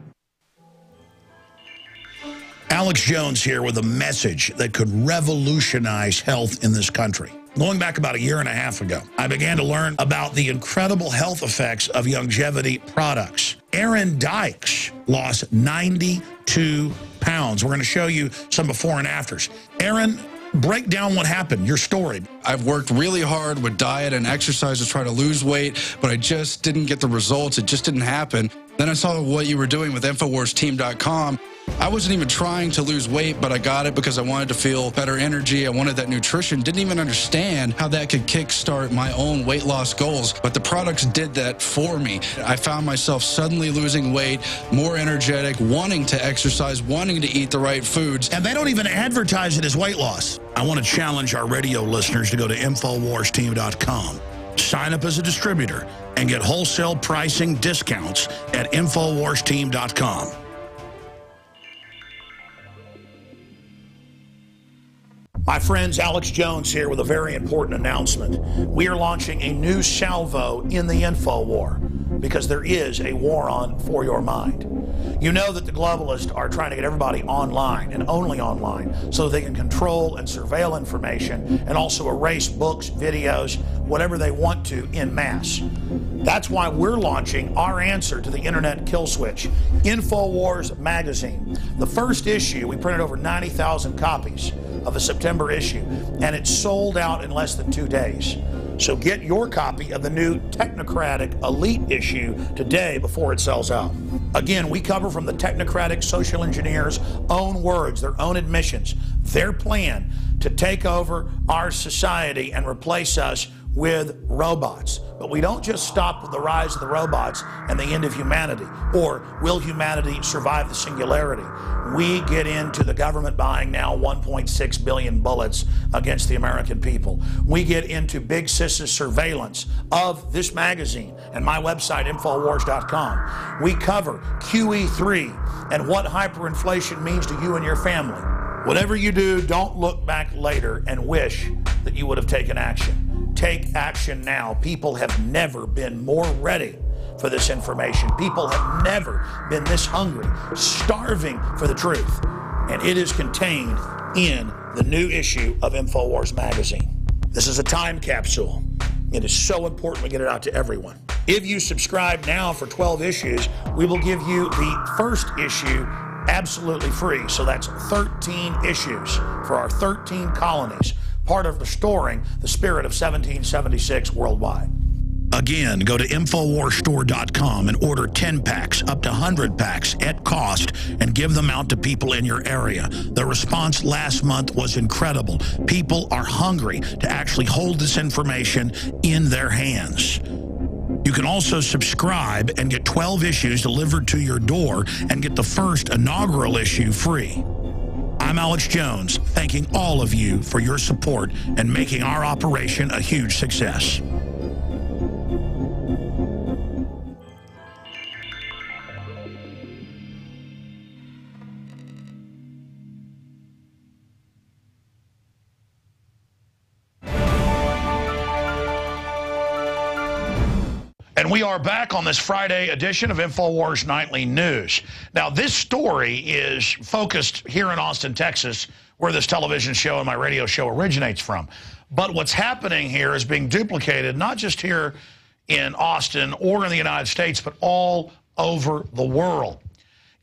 Alex Jones here with a message that could revolutionize health in this country. Going back about 1.5 years ago, I began to learn about the incredible health effects of longevity products. Aaron Dykes lost 92 pounds. We're going to show you some before and afters. Aaron, break down what happened, your story. I've worked really hard with diet and exercise to try to lose weight, but I just didn't get the results. It just didn't happen. Then I saw what you were doing with InfowarsTeam.com. I wasn't even trying to lose weight, but I got it because I wanted to feel better energy. I wanted that nutrition. Didn't even understand how that could kickstart my own weight loss goals. But the products did that for me. I found myself suddenly losing weight, more energetic, wanting to exercise, wanting to eat the right foods. And they don't even advertise it as weight loss. I want to challenge our radio listeners to go to InfowarsTeam.com. Sign up as a distributor and get wholesale pricing discounts at InfowarsTeam.com. My friends, Alex Jones here with a very important announcement. We are launching a new salvo in the info war because there is a war on for your mind. You know that the globalists are trying to get everybody online and only online so they can control and surveil information and also erase books, videos, whatever they want to en masse. That's why we're launching our answer to the internet kill switch, Infowars magazine. The first issue, we printed over 90,000 copies of the September issue, and it sold out in less than 2 days. So get your copy of the new technocratic elite issue today before it sells out. Again, we cover from the technocratic social engineers' own words, their own admissions, their plan to take over our society and replace us with robots. But we don't just stop with the rise of the robots and the end of humanity, or will humanity survive the singularity. We get into the government buying now 1.6 billion bullets against the American people. We get into Big Sis's surveillance of this magazine and my website, Infowars.com. We cover QE3 and what hyperinflation means to you and your family. Whatever you do, don't look back later and wish that you would have taken action. Take action now. People have never been more ready for this information. People have never been this hungry, starving for the truth. And it is contained in the new issue of Infowars magazine. This is a time capsule. It is so important we get it out to everyone. If you subscribe now for 12 issues, we will give you the first issue absolutely free. So that's 13 issues for our 13 colonies, part of restoring the spirit of 1776 worldwide. Again, go to InfoWarsStore.com and order 10 packs, up to 100 packs at cost, and give them out to people in your area. The response last month was incredible. People are hungry to actually hold this information in their hands. You can also subscribe and get 12 issues delivered to your door and get the first inaugural issue free. I'm Alex Jones, thanking all of you for your support and making our operation a huge success. And we are back on this Friday edition of Infowars Nightly News. Now, this story is focused here in Austin, Texas, where this television show and my radio show originates from. But what's happening here is being duplicated, not just here in Austin or in the United States, but all over the world.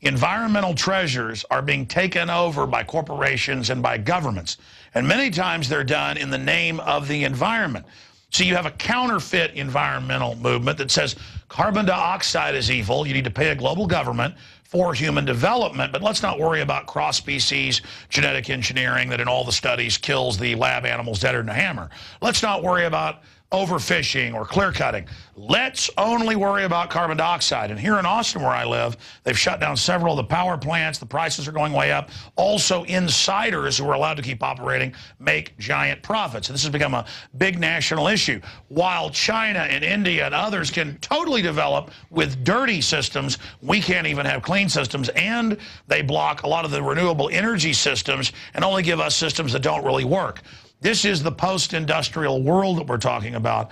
Environmental treasures are being taken over by corporations and by governments. And many times they're done in the name of the environment. So you have a counterfeit environmental movement that says carbon dioxide is evil. You need to pay a global government for human development, but let's not worry about cross-species genetic engineering that in all the studies kills the lab animals deader than a hammer. Let's not worry about overfishing or clear cutting. Let's only worry about carbon dioxide. And here in Austin, where I live, they've shut down several of the power plants. The prices are going way up. Also, insiders who are allowed to keep operating make giant profits. And this has become a big national issue. While China and India and others can totally develop with dirty systems, we can't even have clean systems. And they block a lot of the renewable energy systems and only give us systems that don't really work. This is the post-industrial world that we're talking about,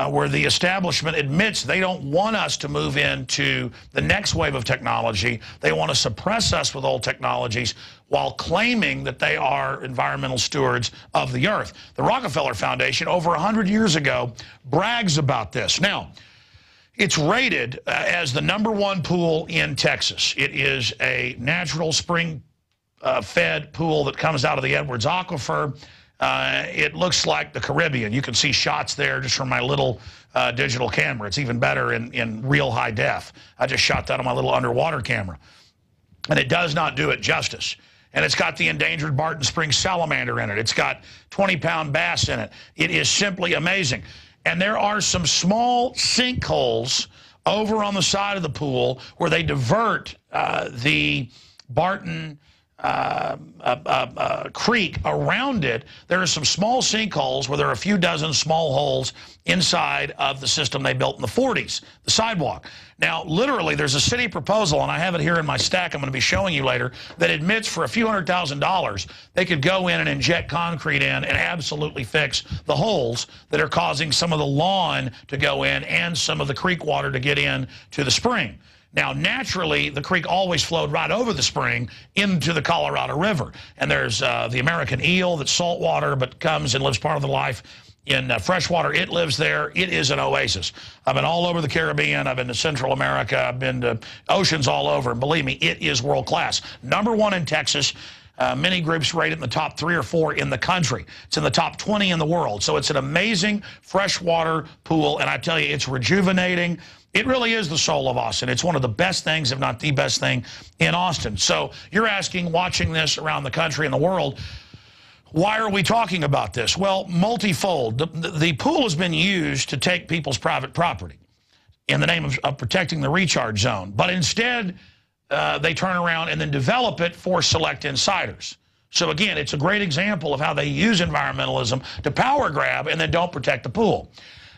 where the establishment admits they don't want us to move into the next wave of technology. They want to suppress us with old technologies while claiming that they are environmental stewards of the earth. The Rockefeller Foundation, over 100 years ago, brags about this. Now, it's rated as the #1 pool in Texas. It is a natural spring-fed pool that comes out of the Edwards Aquifer. It looks like the Caribbean. You can see shots there just from my little digital camera. It's even better in real high def. I just shot that on my little underwater camera. And it does not do it justice. And it's got the endangered Barton Springs salamander in it. It's got 20-pound bass in it. It is simply amazing. And there are some small sinkholes over on the side of the pool where they divert the Barton creek around it. There are some small sinkholes where there are a few dozen small holes inside of the system they built in the 40s, the sidewalk. Now, literally, there's a city proposal, and I have it here in my stack I'm going to be showing you later, that admits for a few $100,000 they could go in and inject concrete in and absolutely fix the holes that are causing some of the lawn to go in and some of the creek water to get in to the spring. Now, naturally, the creek always flowed right over the spring into the Colorado River. And there's the American eel that's saltwater but comes and lives part of the life in freshwater. It lives there. It is an oasis. I've been all over the Caribbean. I've been to Central America. I've been to oceans all over. And believe me, it is world class. #1 in Texas. Many groups rate it in the top 3 or 4 in the country. It's in the top 20 in the world. So it's an amazing freshwater pool. And I tell you, it's rejuvenating. It really is the soul of Austin. It's one of the best things, if not the best thing, in Austin. So you're asking, watching this around the country and the world, why are we talking about this? Well, multifold. The pool has been used to take people's private property in the name of protecting the recharge zone. But instead, they turn around and then develop it for select insiders. So again, it's a great example of how they use environmentalism to power grab and then don't protect the pool.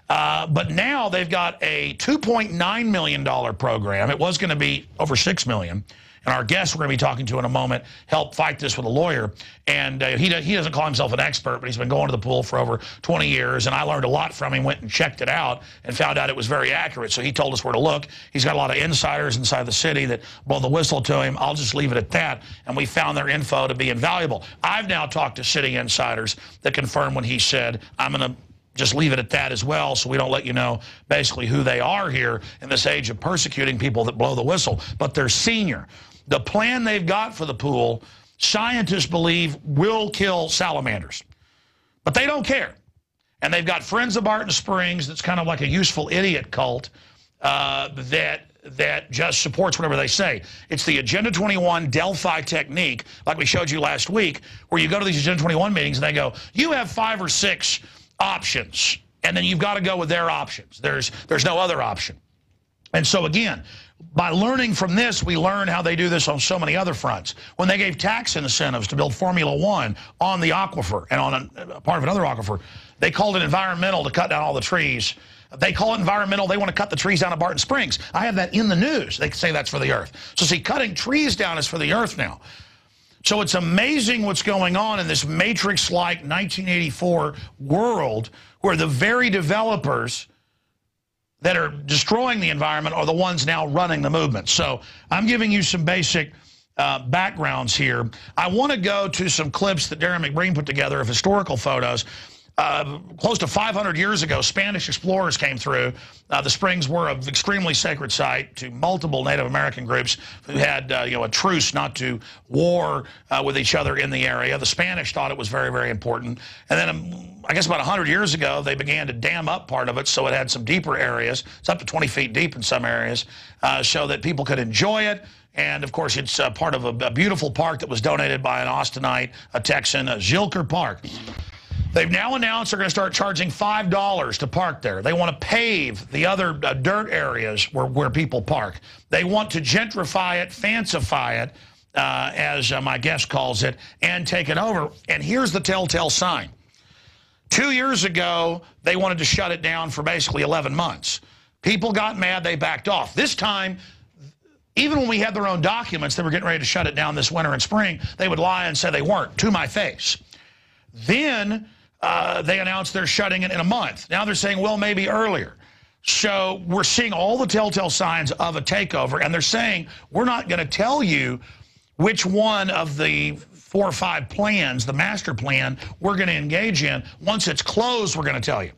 But now they've got a $2.9 million program. It was going to be over $6 million. And our guest we're going to be talking to in a moment helped fight this with a lawyer. And he doesn't call himself an expert, but he's been going to the pool for over 20 years. And I learned a lot from him, went and checked it out, and found out it was very accurate. So he told us where to look. He's got a lot of insiders inside the city that blow the whistle to him. I'll just leave it at that. And we found their info to be invaluable. I've now talked to city insiders that confirm when he said, I'm going to just leave it at that as well, so we don't let you know basically who they are here in this age of persecuting people that blow the whistle. But they're senior. The plan they've got for the pool, scientists believe, will kill salamanders. But they don't care. And they've got Friends of Barton Springs that's kind of like a useful idiot cult that just supports whatever they say. It's the Agenda 21 Delphi technique, like we showed you last week, where you go to these Agenda 21 meetings and they go, you have 5 or 6 options, and then you've got to go with their options. There's no other option. And so again, by learning from this, we learn how they do this on so many other fronts. When they gave tax incentives to build Formula One on the aquifer and on a part of another aquifer, they called it environmental to cut down all the trees. They call it environmental. They want to cut the trees down at Barton Springs. I have that in the news. They say that's for the earth. So see, cutting trees down is for the earth now. So it's amazing what's going on in this Matrix-like 1984 world where the very developers that are destroying the environment are the ones now running the movement. So I'm giving you some basic backgrounds here. I want to go to some clips that Darren McBreen put together of historical photos. Close to 500 years ago, Spanish explorers came through. The springs were an extremely sacred site to multiple Native American groups who had a truce not to war with each other in the area. The Spanish thought it was very, very important. And then I guess about 100 years ago, they began to dam up part of it so it had some deeper areas. It's up to 20 feet deep in some areas, so that people could enjoy it. And, of course, it's part of a beautiful park that was donated by an Austinite, a Texan, Zilker Park. They've now announced they're going to start charging $5 to park there. They want to pave the other dirt areas where people park. They want to gentrify it, fancify it, as my guest calls it, and take it over. And here's the telltale sign. 2 years ago, they wanted to shut it down for basically 11 months. People got mad. They backed off. This time, even when we had their own documents, they were getting ready to shut it down this winter and spring, they would lie and say they weren't, to my face. Then they announced they're shutting it in a month. Now they're saying, well, maybe earlier. So we're seeing all the telltale signs of a takeover, and they're saying, we're not going to tell you which one of the 4 or 5 plans, the master plan, we're going to engage in. Once it's closed, we're going to tell you.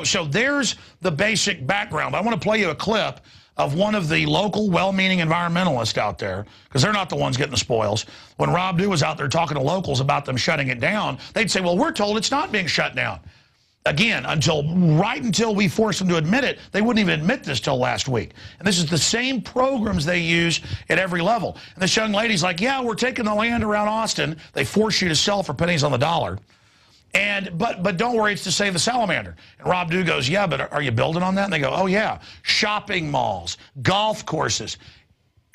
So there's the basic background. I want to play you a clip of one of the local well-meaning environmentalists out there, because they're not the ones getting the spoils. When Rob Dew was out there talking to locals about them shutting it down, they'd say, well, we're told it's not being shut down. Again, right until we forced them to admit it, they wouldn't even admit this till last week. And this is the same programs they use at every level. And this young lady's like, yeah, we're taking the land around Austin. They force you to sell for pennies on the dollar. But don't worry, it's to save the salamander. And Rob Dew goes, yeah, but are you building on that? And they go, oh, yeah, shopping malls, golf courses.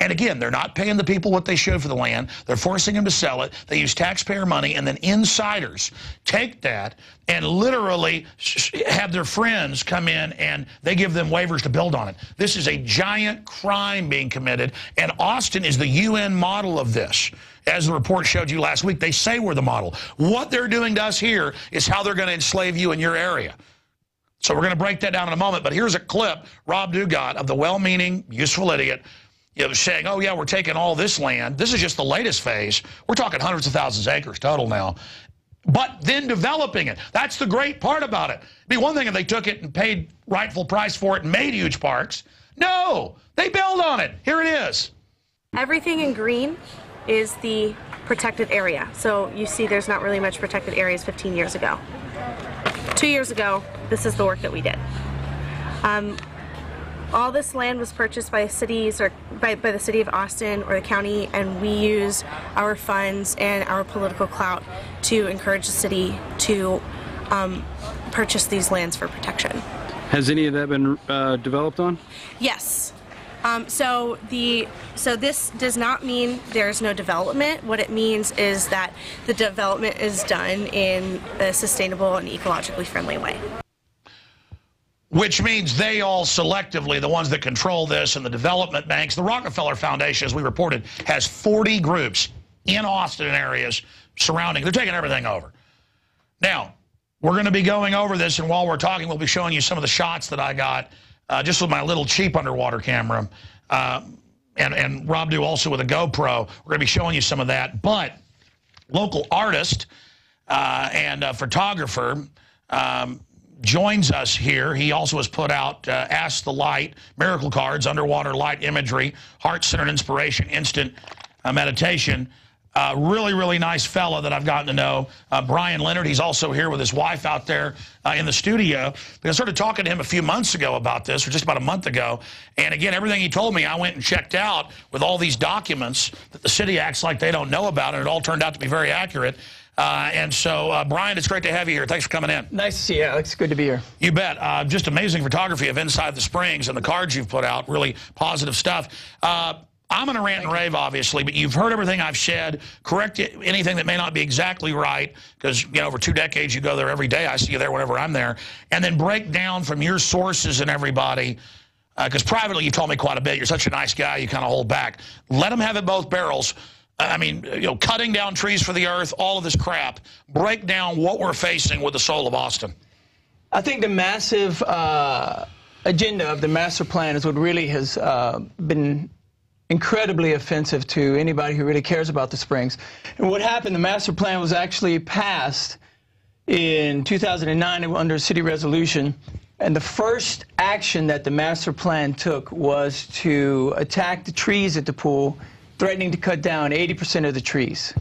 And again, they're not paying the people what they should for the land. They're forcing them to sell it. They use taxpayer money, and then insiders take that and literally have their friends come in and they give them waivers to build on it. This is a giant crime being committed, and Austin is the UN model of this. As the report showed you last week, they say we're the model. What they're doing to us here is how they're going to enslave you in your area. So we're going to break that down in a moment, but here's a clip Rob Dew got of the well-meaning, useful idiot, saying, oh, yeah, we're taking all this land. This is just the latest phase. We're talking hundreds of thousands of acres total now. But then developing it. That's the great part about it. It'd be one thing if they took it and paid rightful price for it and made huge parks. No, they build on it. Here it is. Everything in green is the protected area. So you see there's not really much protected areas 15 years ago. 2 years ago, this is the work that we did. All this land was purchased by cities or by the city of Austin or the county, and we use our funds and our political clout to encourage the city to purchase these lands for protection. Has any of that been developed on? Yes. So this does not mean there's no development. What it means is that the development is done in a sustainable and ecologically friendly way. Which means they all selectively, the ones that control this and the development banks, the Rockefeller Foundation, as we reported, has 40 groups in Austin and areas surrounding. They're taking everything over. Now, we're going to be going over this, and while we're talking, we'll be showing you some of the shots that I got just with my little cheap underwater camera. And Rob Dew also with a GoPro. We're going to be showing you some of that. But local artist and photographer joins us here. He also has put out Ask the Light, miracle cards, underwater light imagery, heart-centered inspiration, instant meditation. Really, really nice fella that I've gotten to know, Brian Leonard. He's also here with his wife out there in the studio. I started talking to him a few months ago about this, or just about a month ago. And again, everything he told me, I went and checked out with all these documents that the city acts like they don't know about, and it all turned out to be very accurate. And so, Brian, it's great to have you here. Thanks for coming in. Nice to see you, Alex. Good to be here. You bet. Just amazing photography of Inside the Springs and the cards you've put out. Really positive stuff. I'm going to rant and rave, obviously, but you've heard everything I've said. Correct anything that may not be exactly right, because, you know, over 2 decades, you go there every day. I see you there whenever I'm there. And then break down from your sources and everybody, because privately you told me quite a bit. You're such a nice guy, you kind of hold back. Let them have it both barrels. I mean, you know, cutting down trees for the earth, all of this crap. Break down what we're facing with the soul of Austin. I think the massive agenda of the master plan is what really has been incredibly offensive to anybody who really cares about the Springs. And what happened, the master plan was actually passed in 2009 under city resolution. And the first action that the master plan took was to attack the trees at the pool, threatening to cut down 80% of the trees.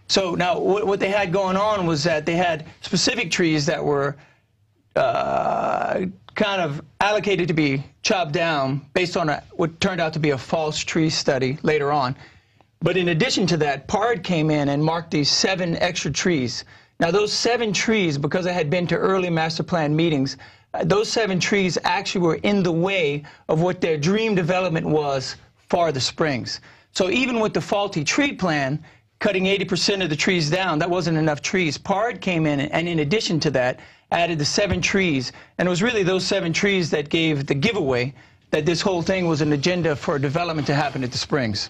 So now what they had going on was that they had specific trees that were kind of allocated to be chopped down based on what turned out to be a false tree study later on. But in addition to that, PARD came in and marked these 7 extra trees. Now those 7 trees, because I had been to early master plan meetings, those 7 trees actually were in the way of what their dream development was for the Springs. So even with the faulty tree plan, cutting 80% of the trees down, that wasn't enough trees. PARD came in and in addition to that, added the 7 trees. And it was really those 7 trees that gave the giveaway that this whole thing was an agenda for development to happen at the Springs.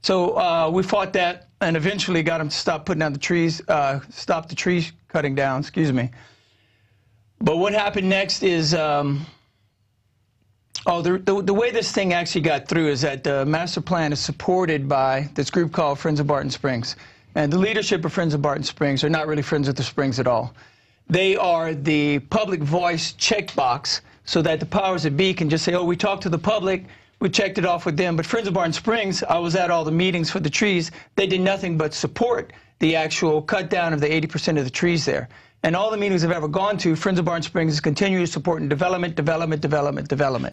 So we fought that and eventually got them to stop putting down the trees, stop the tree cutting down, excuse me. But what happened next is, the way this thing actually got through is that the master plan is supported by this group called Friends of Barton Springs. And the leadership of Friends of Barton Springs are not really friends of the Springs at all. They are the public voice checkbox, so that the powers that be can just say, oh, we talked to the public, we checked it off with them. But Friends of Barton Springs, I was at all the meetings for the trees. They did nothing but support the actual cut down of the 80% of the trees there. And all the meetings I've ever gone to, Friends of Barton Springs is continuing to support development.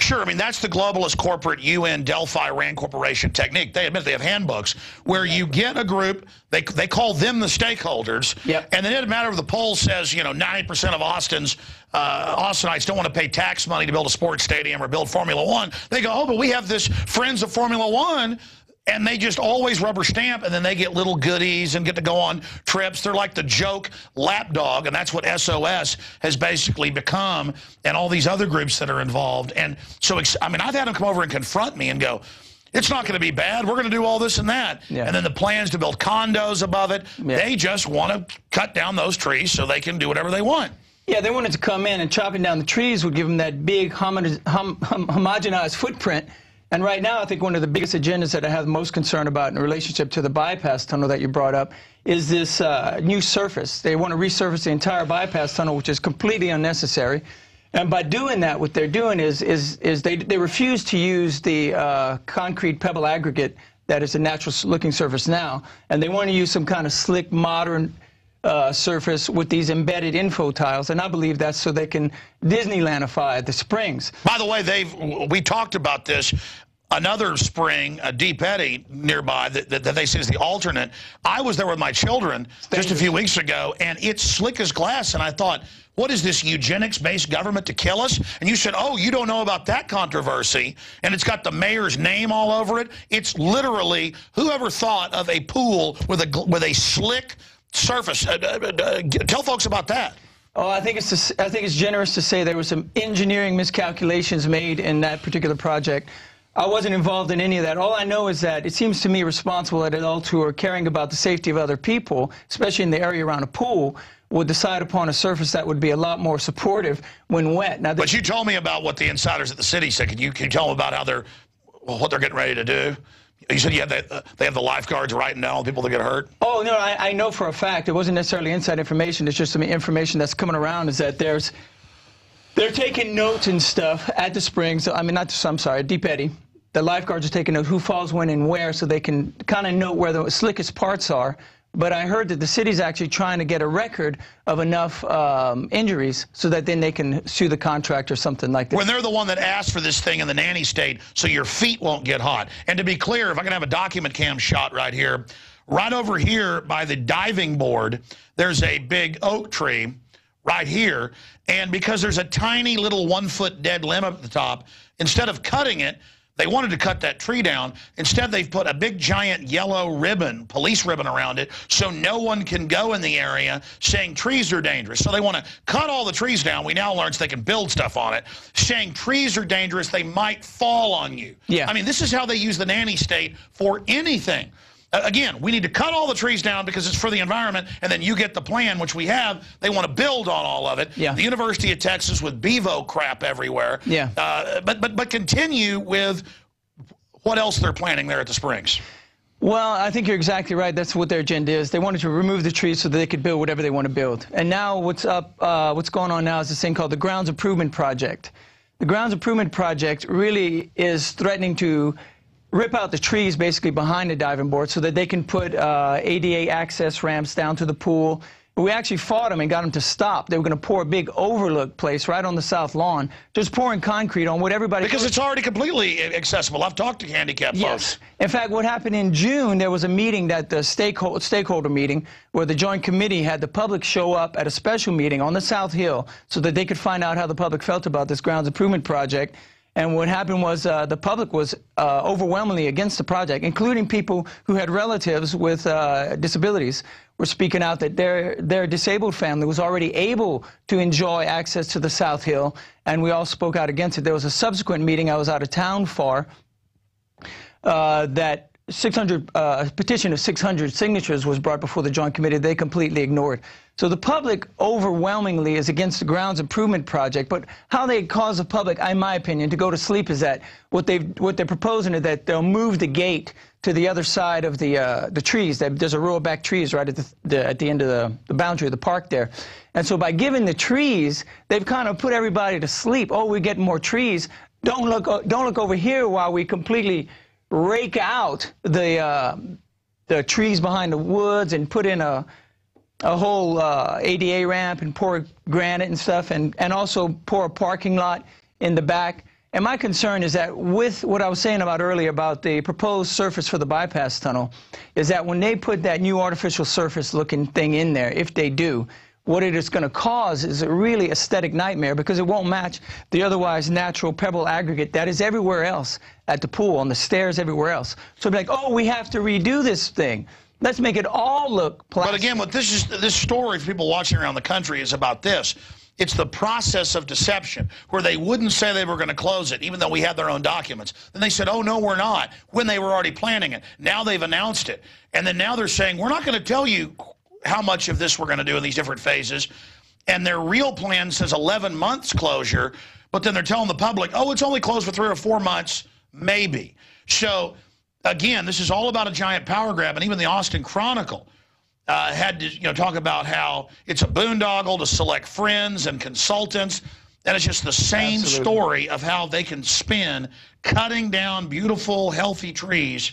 Sure, I mean, that's the globalist corporate UN Delphi RAND Corporation technique. They admit they have handbooks where you get a group, they call them the stakeholders, and then it doesn't matter if the poll says, you know, 90% of Austinites don't want to pay tax money to build a sports stadium or build Formula One. They go, oh, but we have this Friends of Formula One. And they just always rubber stamp, and then they get little goodies and get to go on trips. They're like the joke lapdog, and that's what SOS has basically become, and all these other groups that are involved. And so, I mean, I've had them come over and confront me and go, it's not going to be bad. We're going to do all this and that. And then the plans to build condos above it, they just want to cut down those trees so they can do whatever they want. Yeah, they wanted to come in, and chopping down the trees would give them that big homogenized footprint. And right now, I think one of the biggest agendas that I have the most concern about in relationship to the bypass tunnel that you brought up is this new surface. They want to resurface the entire bypass tunnel, which is completely unnecessary. And by doing that, what they're doing is they refuse to use the concrete pebble aggregate that is a natural-looking surface now, and they want to use some kind of slick, modern surface with these embedded info tiles, and I believe that's so they can Disneylandify the springs. By the way, we talked about this. Another spring, Deep Eddy nearby, that they say is the alternate. I was there with my children just a few weeks ago, and it's slick as glass, and I thought, what is this eugenics-based government to kill us? And you said, oh, you don't know about that controversy, and it's got the mayor's name all over it. It's literally, whoever thought of a pool with a slick surface? Tell folks about that. Oh, I think it's generous to say there were some engineering miscalculations made in that particular project. I wasn't involved in any of that. All I know is that it seems to me responsible adults who are caring about the safety of other people, especially in the area around a pool, would decide upon a surface that would be a lot more supportive when wet. Now, but you told me about what the insiders at the city said. Can you tell them about how what they're getting ready to do? You said they have the lifeguards writing down all the people that get hurt? Oh, no, I know for a fact. It wasn't necessarily inside information. It's just some information that's coming around is that they're taking notes and stuff at the springs. I mean, I'm sorry, Deep Eddy. The lifeguards are taking note who falls when and where so they can kind of note where the slickest parts are. But I heard that the city's actually trying to get a record of enough injuries so that then they can sue the contractor or something like that. When they're the one that asked for this thing in the nanny state so your feet won't get hot. And to be clear, if I can have a document cam shot right here, right over here by the diving board, there's a big oak tree right here. And because there's a tiny little 1-foot dead limb up at the top, instead of cutting it, they wanted to cut that tree down. Instead, they've put a big, giant yellow ribbon, police ribbon around it, so no one can go in the area saying trees are dangerous. So they want to cut all the trees down. We now learn so they can build stuff on it, saying trees are dangerous, they might fall on you. Yeah. I mean, this is how they use the nanny state for anything. Again, we need to cut all the trees down because it's for the environment, and then you get the plan, which we have. They want to build on all of it. Yeah. The University of Texas with Bevo crap everywhere. Yeah. But continue with what else they're planning there at the Springs. Well, I think you're exactly right. That's what their agenda is. They wanted to remove the trees so that they could build whatever they want to build. And now what's going on now is this thing called the Grounds Improvement Project. The Grounds Improvement Project really is threatening to rip out the trees basically behind the diving board so that they can put ADA access ramps down to the pool. We actually fought them and got them to stop. They were going to pour a big overlook place right on the south lawn, just pouring concrete on what everybody... Because it's already completely accessible. I've talked to handicapped folks. In fact, what happened in June, there was a meeting, the stakeholder meeting, where the Joint Committee had the public show up at a special meeting on the South Hill so that they could find out how the public felt about this Grounds Improvement Project. And what happened was the public was overwhelmingly against the project, including people who had relatives with disabilities were speaking out that their disabled family was already able to enjoy access to the South Hill, and we all spoke out against it. There was a subsequent meeting I was out of town for that petition of 600 signatures was brought before the Joint Committee. They completely ignored. So the public overwhelmingly is against the grounds improvement project. But how they cause the public, in my opinion, to go to sleep is that what they're proposing is that they'll move the gate to the other side of the trees. There's a row of back trees right at the end of the boundary of the park there. And so by giving the trees, they've kind of put everybody to sleep. Oh, we're getting more trees. Don't look over here while we completely rake out the trees behind the woods and put in a whole ADA ramp and pour granite and stuff, and also pour a parking lot in the back. And my concern is that with what I was saying about earlier about the proposed surface for the bypass tunnel, is that when they put that new artificial surface looking thing in there, if they do, what it is going to cause is a really aesthetic nightmare, because it won't match the otherwise natural pebble aggregate that is everywhere else at the pool, on the stairs, everywhere else. So it'll be like, oh, we have to redo this thing. Let's make it all look plastic. But again, what this story for people watching around the country is about this. It's the process of deception, where they wouldn't say they were going to close it, even though we had their own documents. Then they said, oh, no, we're not, when they were already planning it. Now they've announced it. And then now they're saying, we're not going to tell you how much of this we're going to do in these different phases. And their real plan says 11 months closure, but then they're telling the public, oh, it's only closed for 3 or 4 months, maybe. So, again, this is all about a giant power grab, and even the Austin Chronicle had to talk about how it's a boondoggle to select friends and consultants, and it's just the same story of how they can spin cutting down beautiful, healthy trees,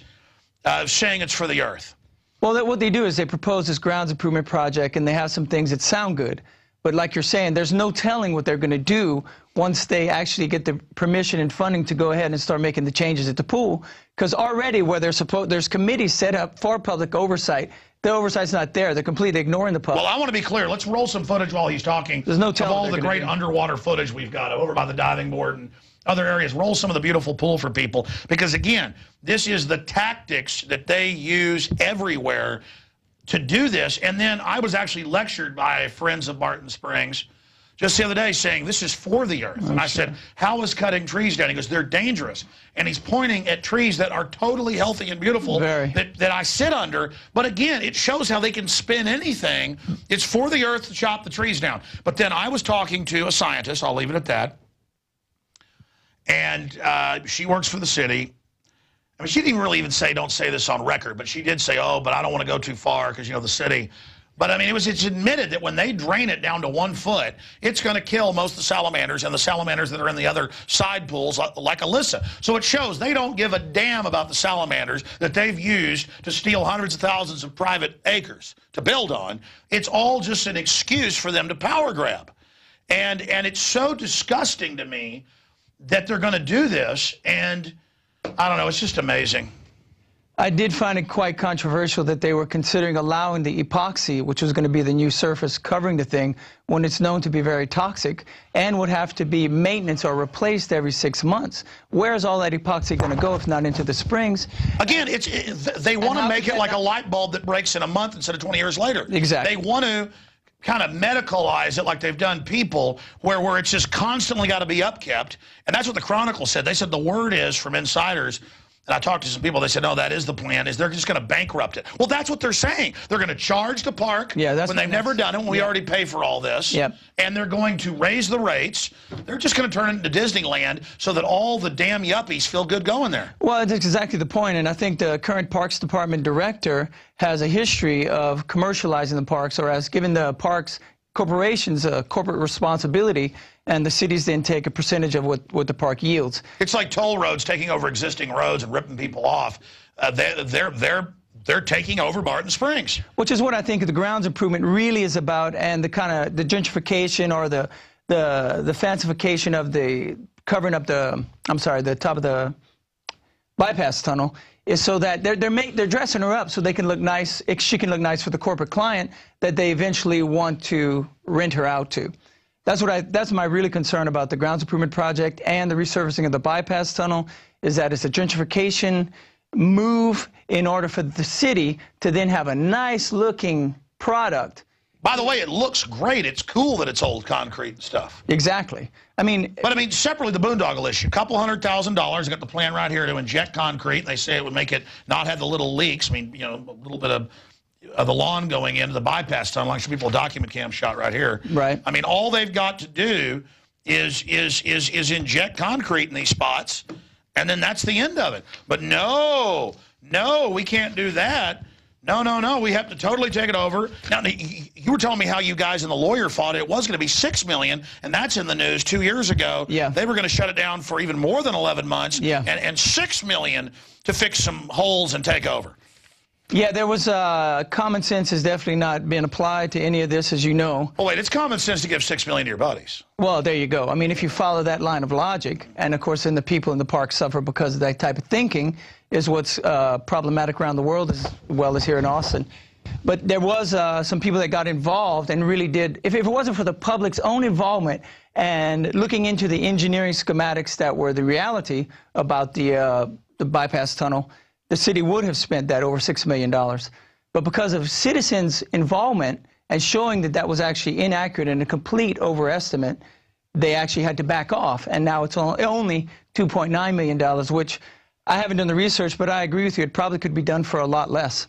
saying it's for the earth. Well, what they do is they propose this grounds improvement project, and they have some things that sound good. But like you're saying, there's no telling what they're going to do once they actually get the permission and funding to go ahead and start making the changes at the pool. Because already where there's committees set up for public oversight, the oversight's not there. They're completely ignoring the public. Well, I want to be clear. Let's roll some footage while he's talking. There's no of telling all the great underwater footage we've got over by the diving board and other areas. Roll some of the beautiful pool for people. Because, again, this is the tactics that they use everywhere to do this. And then I was actually lectured by friends of Barton Springs just the other day saying, this is for the earth. And I said, how is cutting trees down? He goes, they're dangerous. And he's pointing at trees that are totally healthy and beautiful that I sit under. But again, it shows how they can spin anything. It's for the earth to chop the trees down. But then I was talking to a scientist, I'll leave it at that, and she works for the city. I mean, she didn't really even say, don't say this on record, but she did say, oh, but I don't want to go too far because, the city. But, I mean, it's admitted that when they drain it down to 1 foot, it's going to kill most of the salamanders and the salamanders that are in the other side pools, like Alyssa. So it shows they don't give a damn about the salamanders that they've used to steal hundreds of thousands of private acres to build on. It's all just an excuse for them to power grab. And it's so disgusting to me that they're going to do this, and I don't know, it's just amazing. I did find it quite controversial that they were considering allowing the epoxy, which was going to be the new surface covering the thing, when it's known to be very toxic and would have to be maintenance or replaced every 6 months. Where's all that epoxy going to go if not into the springs? Again, they want to make it like a light bulb that breaks in a month instead of 20 years later. Exactly. They want to kind of medicalize it like they've done people, where it's just constantly got to be upkept. And that's what the Chronicle said. They said the word is from insiders, and I talked to some people, they said, no, that is the plan, is they're just going to bankrupt it. Well, that's what they're saying. They're going to charge the park when they've never done it, when we already pay for all this. And they're going to raise the rates. They're just going to turn it into Disneyland so that all the damn yuppies feel good going there. Well, that's exactly the point, and I think the current Parks Department director has a history of commercializing the parks, or has given the parks corporations a corporate responsibility, and the cities then take a percentage of what the park yields. It's like toll roads taking over existing roads and ripping people off. They're taking over Barton Springs. Which is what I think the grounds improvement really is about, and the kind of the gentrification or the fancification of the covering up the top of the bypass tunnel is so that they're dressing her up so they can look nice. She can look nice for the corporate client that they eventually want to rent her out to. That's my really concern about the grounds improvement project and the resurfacing of the bypass tunnel, is that it's a gentrification move in order for the city to then have a nice looking product By the way, it looks great. It's cool that it's old concrete and stuff. Exactly. I mean, but I mean, separately, the boondoggle issue. $200,000. I got the plan right here to inject concrete. They say it would make it not have the little leaks. I mean, you know, a little bit of the lawn going into the bypass tunnel, like some people document cam shot right here. Right. I mean, all they've got to do is inject concrete in these spots, and then that's the end of it. But no, we can't do that. No, we have to totally take it over. Now, you were telling me how you guys and the lawyer fought it. It was going to be $6 million, and that's in the news 2 years ago. Yeah. They were going to shut it down for even more than 11 months. Yeah. And $6 million to fix some holes and take over. Yeah, there was common sense has definitely not been applied to any of this, as you know. Oh, wait, it's common sense to give $6 million to your buddies. Well, there you go. I mean, if you follow that line of logic, and of course, then the people in the park suffer because of that type of thinking, is what's problematic around the world as well as here in Austin. But there was some people that got involved and really did, if it wasn't for the public's own involvement and looking into the engineering schematics that were the reality about the bypass tunnel, the city would have spent that over $6 million. But because of citizens' involvement and showing that that was actually inaccurate and a complete overestimate, they actually had to back off. And now it's only $2.9 million, which I haven't done the research, but I agree with you. It probably could be done for a lot less.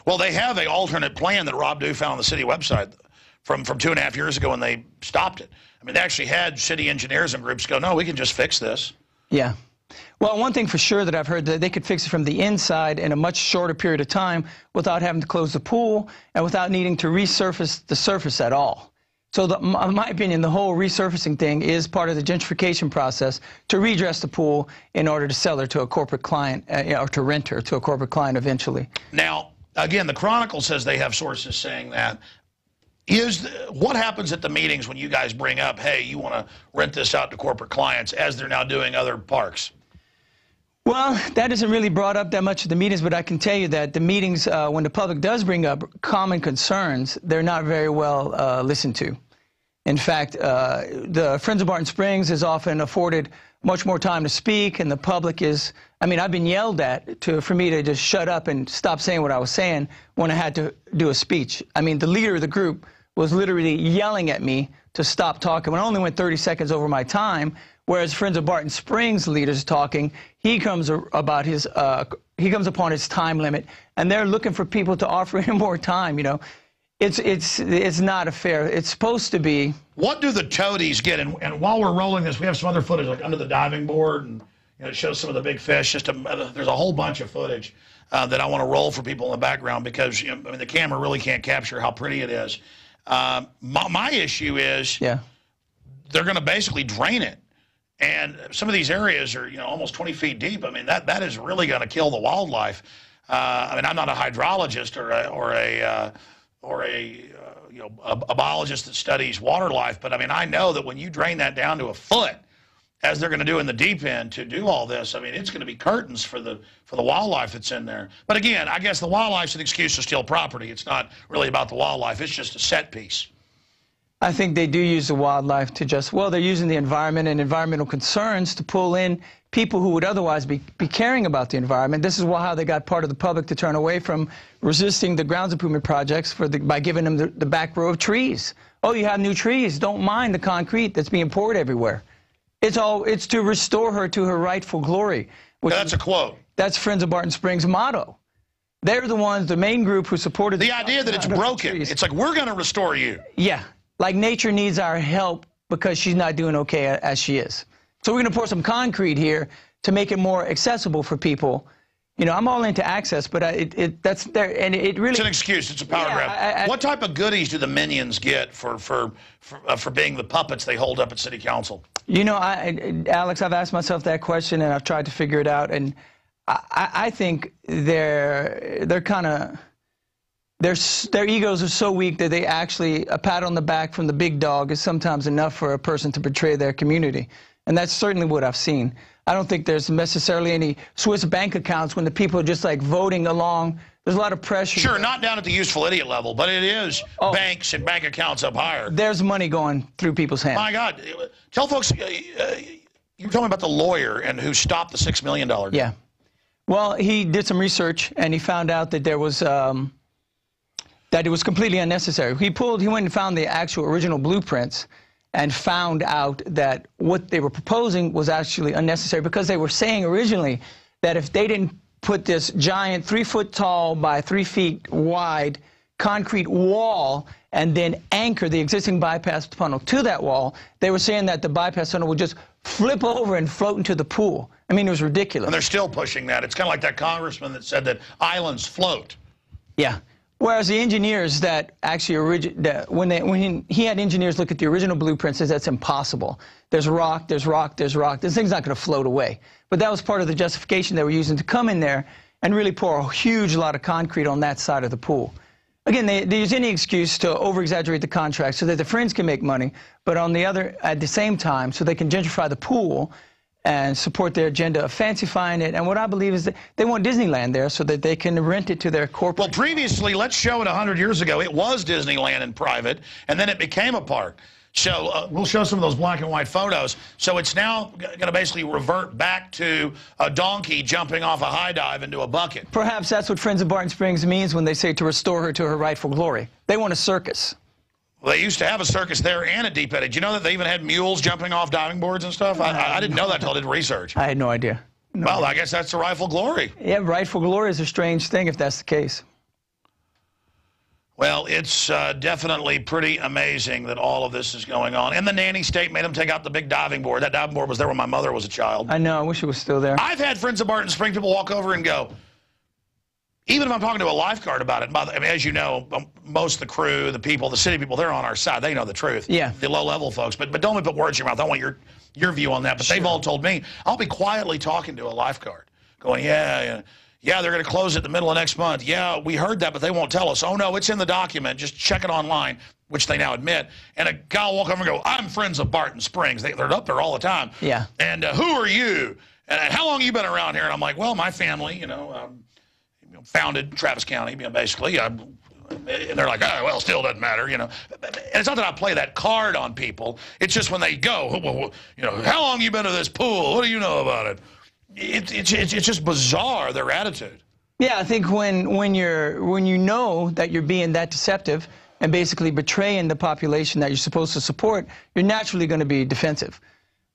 Well, they have an alternate plan that Rob Dew found on the city website from 2.5 years ago when they stopped it. I mean, they actually had city engineers and groups go, no, we can just fix this. Yeah. Well, one thing for sure that I've heard, that they could fix it from the inside in a much shorter period of time without having to close the pool and without needing to resurface the surface at all. So in my opinion, the whole resurfacing thing is part of the gentrification process to redress the pool in order to sell her to a corporate client or to rent her to a corporate client eventually. Now, again, the Chronicle says they have sources saying that. What happens at the meetings when you guys bring up, hey, you want to rent this out to corporate clients, as they're now doing other parks? Well, that isn't really brought up that much at the meetings, but I can tell you that the meetings, when the public does bring up common concerns, they're not very well listened to. In fact, the Friends of Barton Springs is often afforded much more time to speak, and the public is, I mean, I've been yelled at for me to just shut up and stop saying what I was saying when I had to do a speech. I mean, the leader of the group was literally yelling at me to stop talking when I only went 30 seconds over my time. Whereas Friends of Barton Springs leaders talking, he comes upon his time limit, and they're looking for people to offer him more time. You know, it's not a fair. It's supposed to be. What do the toadies get? And while we're rolling this, we have some other footage like under the diving board, and it shows some of the big fish. There's a whole bunch of footage that I want to roll for people in the background because I mean the camera really can't capture how pretty it is. My issue is they're going to basically drain it. And some of these areas are, almost 20 feet deep. I mean, that is really going to kill the wildlife. I mean, I'm not a hydrologist or a biologist that studies water life, but I mean, I know that when you drain that down to a foot, as they're going to do in the deep end to do all this, I mean, it's going to be curtains for the wildlife that's in there. But again, I guess the wildlife's an excuse to steal property. It's not really about the wildlife. It's just a set piece. I think they do use the wildlife to they're using the environment and environmental concerns to pull in people who would otherwise be caring about the environment. This is how they got part of the public to turn away from resisting the grounds improvement projects by giving them the back row of trees. Oh, you have new trees. Don't mind the concrete that's being poured everywhere. It's to restore her to her rightful glory. That's a quote. That's Friends of Barton Springs' motto. They're the ones, the main group who supported the idea that it's broken. It's like, we're going to restore you. Yeah. Like nature needs our help because she's not doing okay as she is. So we're going to pour some concrete here to make it more accessible for people. You know, I'm all into access, but that's there, and it really. It's an excuse. It's a power grab. What type of goodies do the minions get for being the puppets they hold up at City Council? You know, Alex, I've asked myself that question, and I've tried to figure it out, and I think they're kind of. Their egos are so weak that they actually, a pat on the back from the big dog is sometimes enough for a person to betray their community. And that's certainly what I've seen. I don't think there's necessarily any Swiss bank accounts when the people are just like voting along. There's a lot of pressure. Sure, not down at the useful idiot level, but it is banks and bank accounts up higher. There's money going through people's hands. My God. Tell folks, you were talking about the lawyer and who stopped the $6 million deal. Yeah. Well, he did some research, and he found out that there was... that it was completely unnecessary. He went and found the actual original blueprints and found out that what they were proposing was actually unnecessary, because they were saying originally that if they didn't put this giant 3-foot tall by 3 feet wide concrete wall and then anchor the existing bypass tunnel to that wall, they were saying that the bypass tunnel would just flip over and float into the pool. I mean, it was ridiculous. And they're still pushing that. It's kind of like that congressman that said that islands float. Yeah. Whereas the engineers that actually when he had engineers look at the original blueprints, says that's impossible. There's rock, there's rock, there's rock. This thing's not going to float away. But that was part of the justification they were using to come in there and really pour a huge lot of concrete on that side of the pool. Again, they use any excuse to over-exaggerate the contract so that the Friends can make money, but at the same time, so they can gentrify the pool and support their agenda of fancifying it. And what I believe is that they want Disneyland there so that they can rent it to their corporate. Well, previously, let's show it 100 years ago, it was Disneyland in private, and then it became a park. So we'll show some of those black and white photos. So it's now going to basically revert back to a donkey jumping off a high dive into a bucket. Perhaps that's what Friends of Barton Springs means when they say to restore her to her rightful glory. They want a circus. Well, they used to have a circus there and a deep end. Did you know that they even had mules jumping off diving boards and stuff? I didn't know that until I did research. I had no idea. Well, I guess that's the rightful glory. Yeah, rightful glory is a strange thing if that's the case. Well, it's definitely pretty amazing that all of this is going on. And the nanny state made them take out the big diving board. That diving board was there when my mother was a child. I know. I wish it was still there. I've had Friends of Barton Springs people walk over and go, even if I'm talking to a lifeguard about it, I mean, as you know, most of the crew, the people, the city people, they're on our side. They know the truth. Yeah. The low-level folks. But don't let me put words in your mouth. I want your view on that. But they've all told me, I'll be quietly talking to a lifeguard, going, yeah, they're going to close it the middle of next month. Yeah, we heard that, but they won't tell us. Oh, no, it's in the document. Just check it online, which they now admit. And a guy will walk over and go, I'm Friends of Barton Springs. They're up there all the time. Yeah. And who are you? And how long have you been around here? And I'm like, well, my family, founded Travis County, basically. And they're like, oh, well, still doesn't matter, And it's not that I play that card on people. It's just when they go, how long have you been to this pool? What do you know about it? It's just bizarre, their attitude. Yeah, I think when you know that you're being that deceptive and basically betraying the population that you're supposed to support, you're naturally going to be defensive.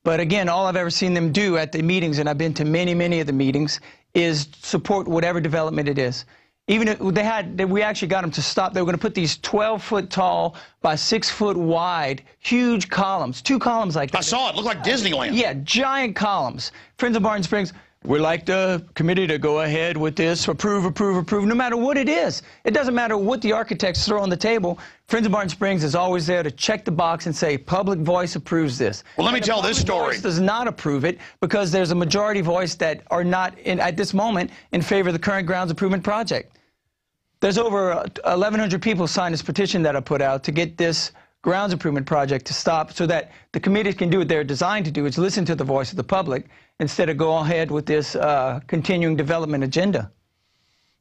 But again, all I've ever seen them do at the meetings, and I've been to many, many of the meetings, is support whatever development it is. Even if we actually got them to stop. They were going to put these 12-foot tall by 6-foot wide, huge columns, 2 columns like that. I saw it. It looked like Disneyland. Yeah, giant columns. Friends of Barton Springs, we'd like the committee to go ahead with this, approve, no matter what it is. It doesn't matter what the architects throw on the table. Friends of Barton Springs is always there to check the box and say, public voice approves this. Well, let me tell this story. Public voice does not approve it because there's a majority voice that are not, at this moment, in favor of the current grounds improvement project. There's over 1,100 people signed this petition that I put out to get this grounds improvement project to stop so that the committees can do what they're designed to do, is listen to the voice of the public instead of go ahead with this continuing development agenda.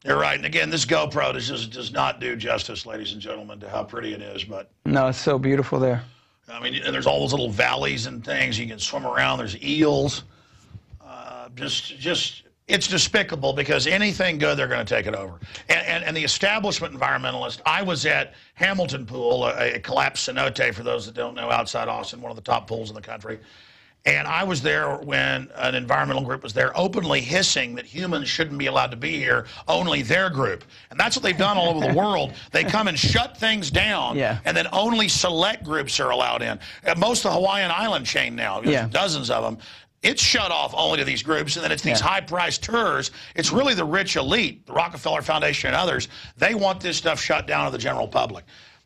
You're right. And again, this GoPro does not do justice, ladies and gentlemen, to how pretty it is. But no, it's so beautiful there. I mean, and there's all those little valleys and things. You can swim around. There's eels. It's despicable because anything good, they're going to take it over. And the establishment environmentalist, I was at Hamilton Pool, a collapsed cenote, for those that don't know, outside Austin, one of the top pools in the country. And I was there when an environmental group was there openly hissing that humans shouldn't be allowed to be here, only their group. And that's what they've done all over the world. They come and shut things down, and then only select groups are allowed in. Most of the Hawaiian Island chain now, dozens of them, it's shut off only to these groups, and then it's these high-priced tours. It's really the rich elite, the Rockefeller Foundation and others. They want this stuff shut down to the general public.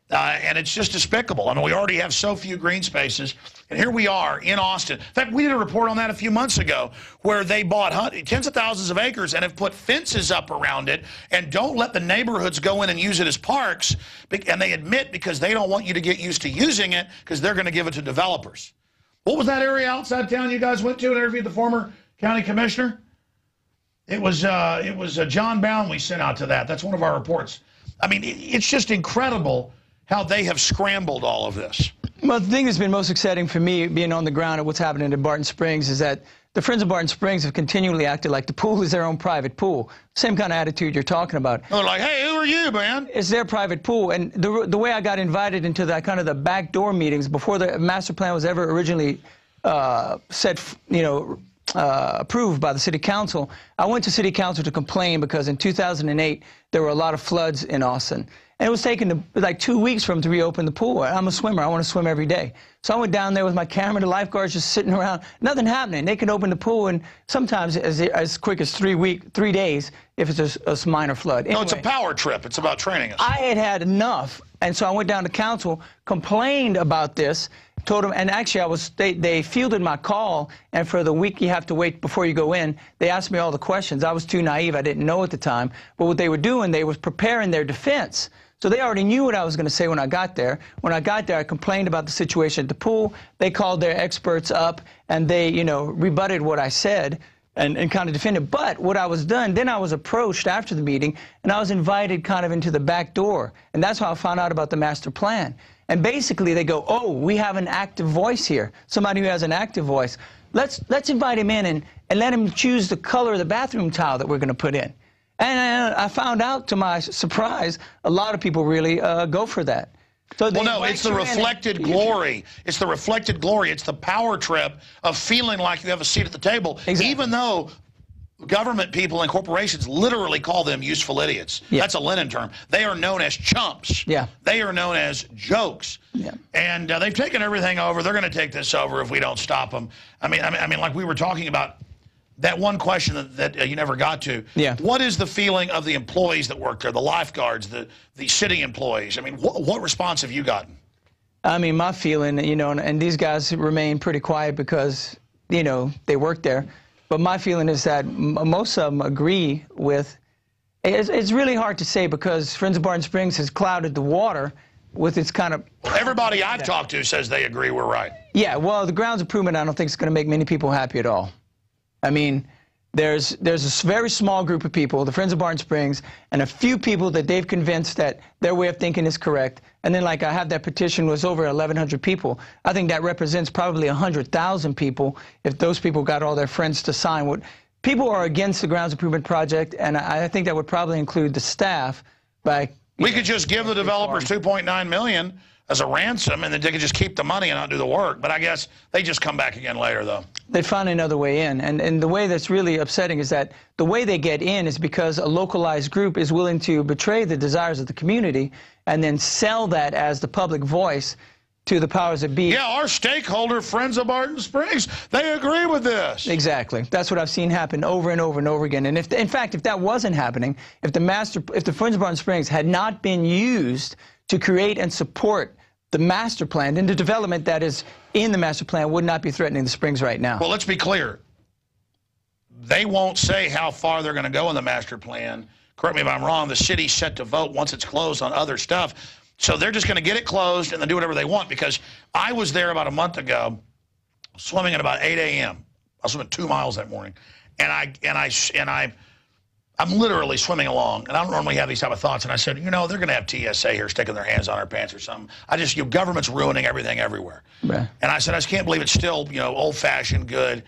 And it's just despicable. I mean, we already have so few green spaces, and here we are in Austin. In fact, we did a report on that a few months ago where they bought tens of thousands of acres and have put fences up around it and don't let the neighborhoods go in and use it as parks, and they admit because they don't want you to get used to using it because they're going to give it to developers. What was that area outside town you guys went to and interviewed the former county commissioner? It was John Bound we sent out to that. That's one of our reports. I mean, it's just incredible how they have scrambled all of this. Well, the thing that's been most exciting for me, being on the ground at what's happening in Barton Springs, is that the Friends of Barton Springs have continually acted like the pool is their own private pool. Same kind of attitude you're talking about. They're like, hey, who are you, man? It's their private pool. And the way I got invited into that kind of the backdoor meetings before the master plan was ever originally approved by the city council, I went to city council to complain because in 2008 there were a lot of floods in Austin. And it was taking like 2 weeks for them to reopen the pool. I'm a swimmer. I want to swim every day. So I went down there with my camera. The lifeguards just sitting around. Nothing happening. They can open the pool in sometimes as quick as 3 days if it's a minor flood. Anyway, no, it's a power trip. It's about training us. I had had enough. And so I went down to council, complained about this, told them, and actually they fielded my call, and for the week you have to wait before you go in, they asked me all the questions. I was too naive. I didn't know at the time. But what they were doing, they was preparing their defense. So they already knew what I was going to say when I got there. When I got there, I complained about the situation at the pool. They called their experts up, and they, rebutted what I said and kind of defended. But what I was done, then I was approached after the meeting, and I was invited kind of into the back door. And that's how I found out about the master plan. And basically, they go, oh, we have an active voice here, somebody who has an active voice. Let's invite him in and let him choose the color of the bathroom tile that we're going to put in. And I found out, to my surprise, a lot of people really go for that. So well, no, it's the reflected glory. It's the reflected glory. It's the power trip of feeling like you have a seat at the table, even though government people and corporations literally call them useful idiots. Yeah. That's a Lenin term. They are known as chumps. Yeah. They are known as jokes. Yeah. And they've taken everything over. They're going to take this over if we don't stop them. I mean, like we were talking about. That one question that you never got to. Yeah. What is the feeling of the employees that work there, the lifeguards, the city employees? I mean, what response have you gotten? I mean, my feeling, and these guys remain pretty quiet because, they work there. But my feeling is that most of them agree with, it's really hard to say because Friends of Barton Springs has clouded the water with its kind of... Everybody I've talked to says they agree we're right. Yeah, well, the grounds improvement I don't think is going to make many people happy at all. I mean, there's a very small group of people, the Friends of Barton Springs, and a few people that they've convinced that their way of thinking is correct. And then, like, I have that petition was over 1,100 people. I think that represents probably 100,000 people if those people got all their friends to sign. People are against the grounds improvement project, and I think that would probably include the staff. We could just give the developers $2.9 million as a ransom, and then they could just keep the money and not do the work. But I guess they just come back again later, though. They find another way in. And the way that's really upsetting is that the way they get in is because a localized group is willing to betray the desires of the community and then sell that as the public voice to the powers that be. Yeah, our stakeholder, Friends of Barton Springs, they agree with this. Exactly. That's what I've seen happen over and over and over again. And in fact, if that wasn't happening, if the Friends of Barton Springs had not been used to create and support the master plan, and the development that is in the master plan would not be threatening the Springs right now. Well, let's be clear. They won't say how far they're going to go in the master plan. Correct me if I'm wrong. The city's set to vote once it's closed on other stuff. So they're just going to get it closed and then do whatever they want, because I was there about a month ago swimming at about 8 a.m. I was swimming 2 miles that morning. And I'm literally swimming along, and I don't normally have these type of thoughts. And I said, they're going to have TSA here sticking their hands on our pants or something. Government's ruining everything everywhere. Right. And I said, I just can't believe it's still, old-fashioned good.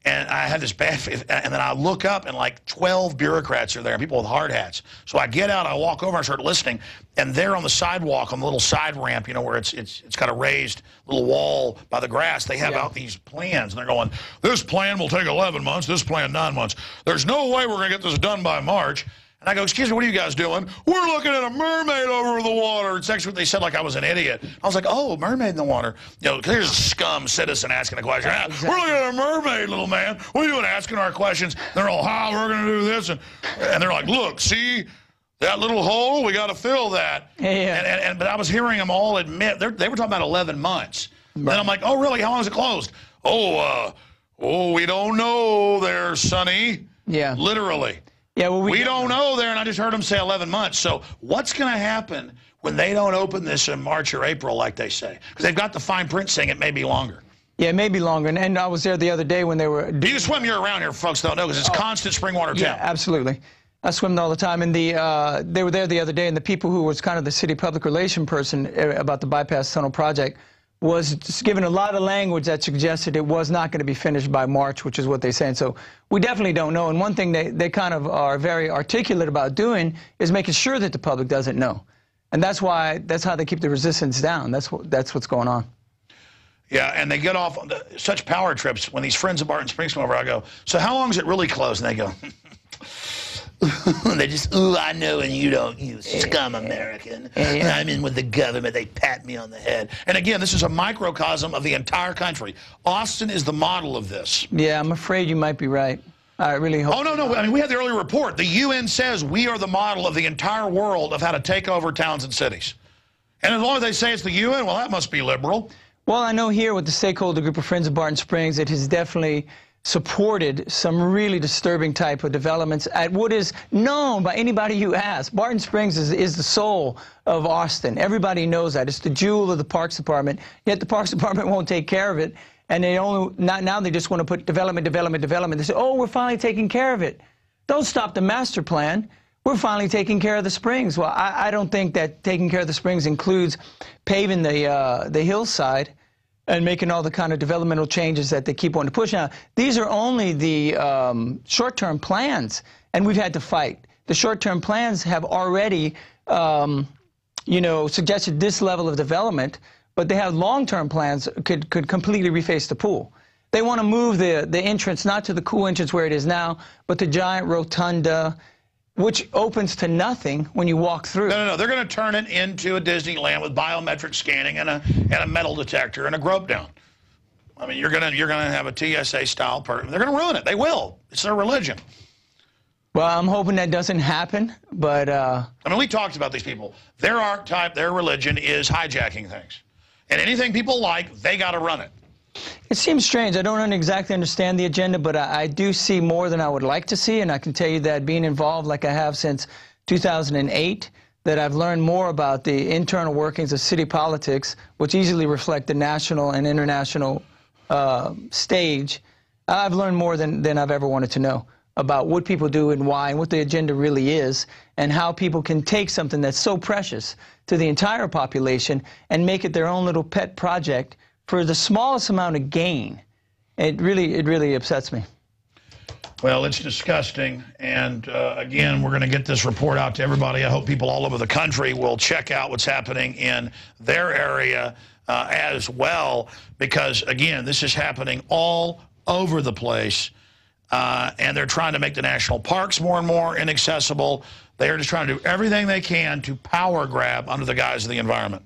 And I had this bad, and then I look up, and like 12 bureaucrats are there, people with hard hats. So I get out, I walk over, I start listening, and they're on the sidewalk, on the little side ramp, where it's got a raised little wall by the grass. They have out these plans, and they're going, this plan will take 11 months, this plan 9 months. There's no way we're going to get this done by March. And I go, excuse me, what are you guys doing? We're looking at a mermaid over the water. It's actually what they said, like I was an idiot. I was like, oh, mermaid in the water. Here's a scum citizen asking a question. Yeah, exactly. We're looking at a mermaid, little man. What are you doing asking our questions? They're all, we're going to do this. And they're like, look, see that little hole? We got to fill that. Yeah. But I was hearing them all admit, they were talking about 11 months. Right. Then I'm like, oh, really? How long is it closed? We don't know there, Sonny. Yeah. Literally. Yeah, well, we don't know there, and I just heard them say 11 months. So what's going to happen when they don't open this in March or April, like they say? Because they've got the fine print saying it may be longer. Yeah, it may be longer. And I was there the other day when they were... You swim year-round here, folks don't know, because it's constant spring water temp. Yeah, absolutely. I swim all the time. And they were there the other day, and the people who was kind of the city public relation person about the bypass tunnel project was just given a lot of language that suggested it was not going to be finished by March, which is what they said. So we definitely don't know. And one thing they kind of are very articulate about doing is making sure that the public doesn't know. And that's how they keep the resistance down. That's what's going on. Yeah, and they get off on such power trips when these friends of Barton Springs come over. I go, so how long is it really closed? And they go, they just, ooh, I know, and you don't, you scum American. I'm in with the government. They pat me on the head. And again, this is a microcosm of the entire country. Austin is the model of this. Yeah, I'm afraid you might be right. I really hope. Oh, no. I mean, we had the earlier report. The UN says we are the model of the entire world of how to take over towns and cities. And as long as they say it's the UN, well, that must be liberal. Well, I know here with the stakeholder group of Friends of Barton Springs, it has definitely supported some really disturbing type of developments at what is known by anybody you ask. Barton Springs is the soul of Austin. Everybody knows that. It's the jewel of the Parks Department, yet the Parks Department won't take care of it. And now they just want to put development. They say, oh, we're finally taking care of it. Don't stop the master plan. We're finally taking care of the springs. Well, I don't think that taking care of the springs includes paving the hillside and making all the kind of developmental changes that they keep wanting to push. Now, these are only the short-term plans, and we've had to fight. The short-term plans have already, suggested this level of development, but they have long-term plans could completely reface the pool. They want to move the entrance, not to the cool entrance where it is now, but the giant rotunda, which opens to nothing when you walk through. No. They're going to turn it into a Disneyland with biometric scanning and a metal detector and a grope down. I mean, you're going to have a TSA style person. They're going to ruin it. They will. It's their religion. Well, I'm hoping that doesn't happen, but I mean, we talked about these people. Their archetype, their religion is hijacking things. And anything people like, they got to run it. It seems strange. I don't exactly understand the agenda, but I do see more than I would like to see, and I can tell you that being involved like I have since 2008, that I've learned more about the internal workings of city politics, which easily reflect the national and international stage. I've learned more than I've ever wanted to know about what people do and why, and what the agenda really is, and how people can take something that's so precious to the entire population and make it their own little pet project for the smallest amount of gain. It really upsets me. Well, it's disgusting, and again, we're going to get this report out to everybody. I hope people all over the country will check out what's happening in their area as well, because, again, this is happening all over the place, and they're trying to make the national parks more and more inaccessible. They are just trying to do everything they can to power grab under the guise of the environment.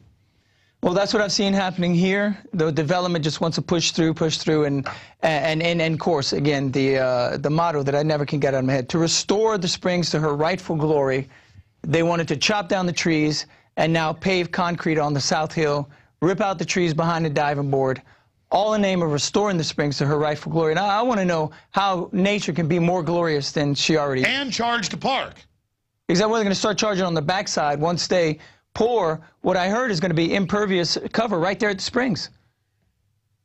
Well, that's what I've seen happening here. The development just wants to push through, and of course, again, the motto that I never can get out of my head: to restore the springs to her rightful glory. They wanted to chop down the trees and now pave concrete on the South Hill, rip out the trees behind the diving board, all in the name of restoring the springs to her rightful glory. And I want to know how nature can be more glorious than she already is. And charge to park. Is that where they're going to start charging on the backside once they pour what I heard is going to be impervious cover right there at the springs?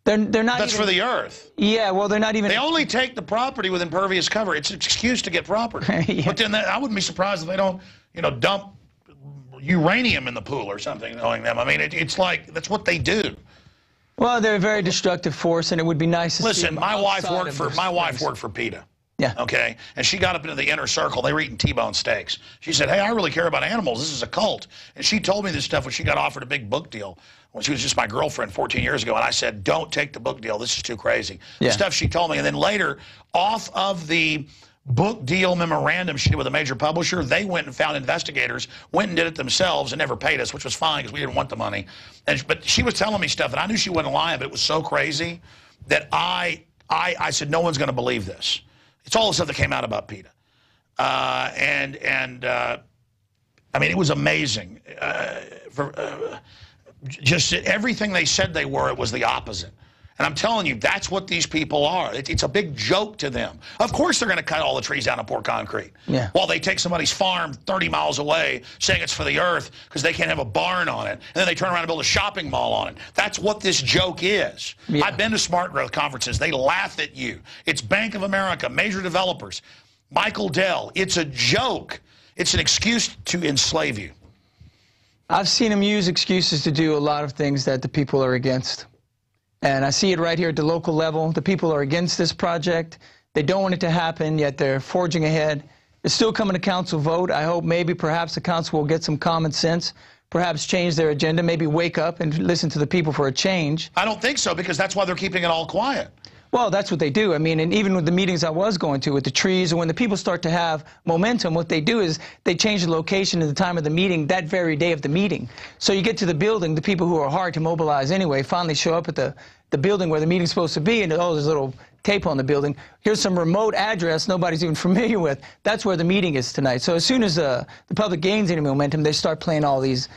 They're not. That's for the earth. Yeah, well, they're not even. They only take the property with impervious cover. It's an excuse to get property. Yeah. But then I wouldn't be surprised if they don't, dump uranium in the pool or something, knowing them. I mean, it's like that's what they do. Well, they're a very destructive force, and it would be nice to see. Listen, my wife worked for PETA. Yeah. Okay. And she got up into the inner circle. They were eating T-bone steaks. She said, hey, I really care about animals. This is a cult. And she told me this stuff when she got offered a big book deal when she was just my girlfriend 14 years ago. And I said, don't take the book deal. This is too crazy. Yeah. The stuff she told me. And then later, off of the book deal memorandum she did with a major publisher, they went and found investigators, went and did it themselves and never paid us, which was fine because we didn't want the money. But she was telling me stuff, and I knew she wasn't lying, but it was so crazy that I said, no one's going to believe this. It's all the stuff that came out about PETA. I mean, it was amazing. Just everything they said they were, it was the opposite. And I'm telling you, that's what these people are. It's a big joke to them. Of course they're going to cut all the trees down and pour concrete. Yeah. While they take somebody's farm 30 miles away saying it's for the earth because they can't have a barn on it. And then they turn around and build a shopping mall on it. That's what this joke is. Yeah. I've been to smart growth conferences. They laugh at you. It's Bank of America, major developers, Michael Dell. It's a joke. It's an excuse to enslave you. I've seen them use excuses to do a lot of things that the people are against. And I see it right here at the local level. The people are against this project. They don't want it to happen, yet they're forging ahead. It's still coming to council vote. I hope maybe perhaps the council will get some common sense, perhaps change their agenda, maybe wake up and listen to the people for a change. I don't think so, because that's why they're keeping it all quiet. Well, that's what they do. I mean, and even with the meetings I was going to with the trees, and when the people start to have momentum, what they do is they change the location and the time of the meeting that very day of the meeting. So you get to the building, the people who are hard to mobilize anyway finally show up at the building where the meeting's supposed to be, and oh, there's a little tape on the building. Here's some remote address nobody's even familiar with. That's where the meeting is tonight. So as soon as the public gains any momentum, they start playing all these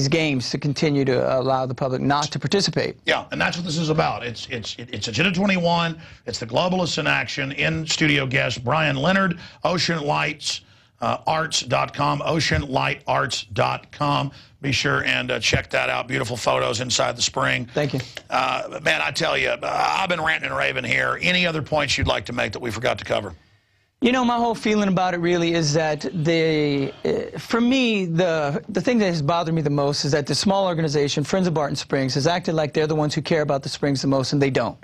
games to continue to allow the public not to participate. Yeah, and that's what this is about. It's Agenda 21. It's the Globalists in Action. In studio guest Brian Leonard, OceanLightsArts.com, OceanLightArts.com. Be sure and check that out. Beautiful photos inside the spring. Thank you. Man, I tell you, I've been ranting and raving here. Any other points you'd like to make that we forgot to cover? You know, my whole feeling about it really is that for me, the thing that has bothered me the most is that the small organization, Friends of Barton Springs, has acted like they're the ones who care about the Springs the most, and they don't.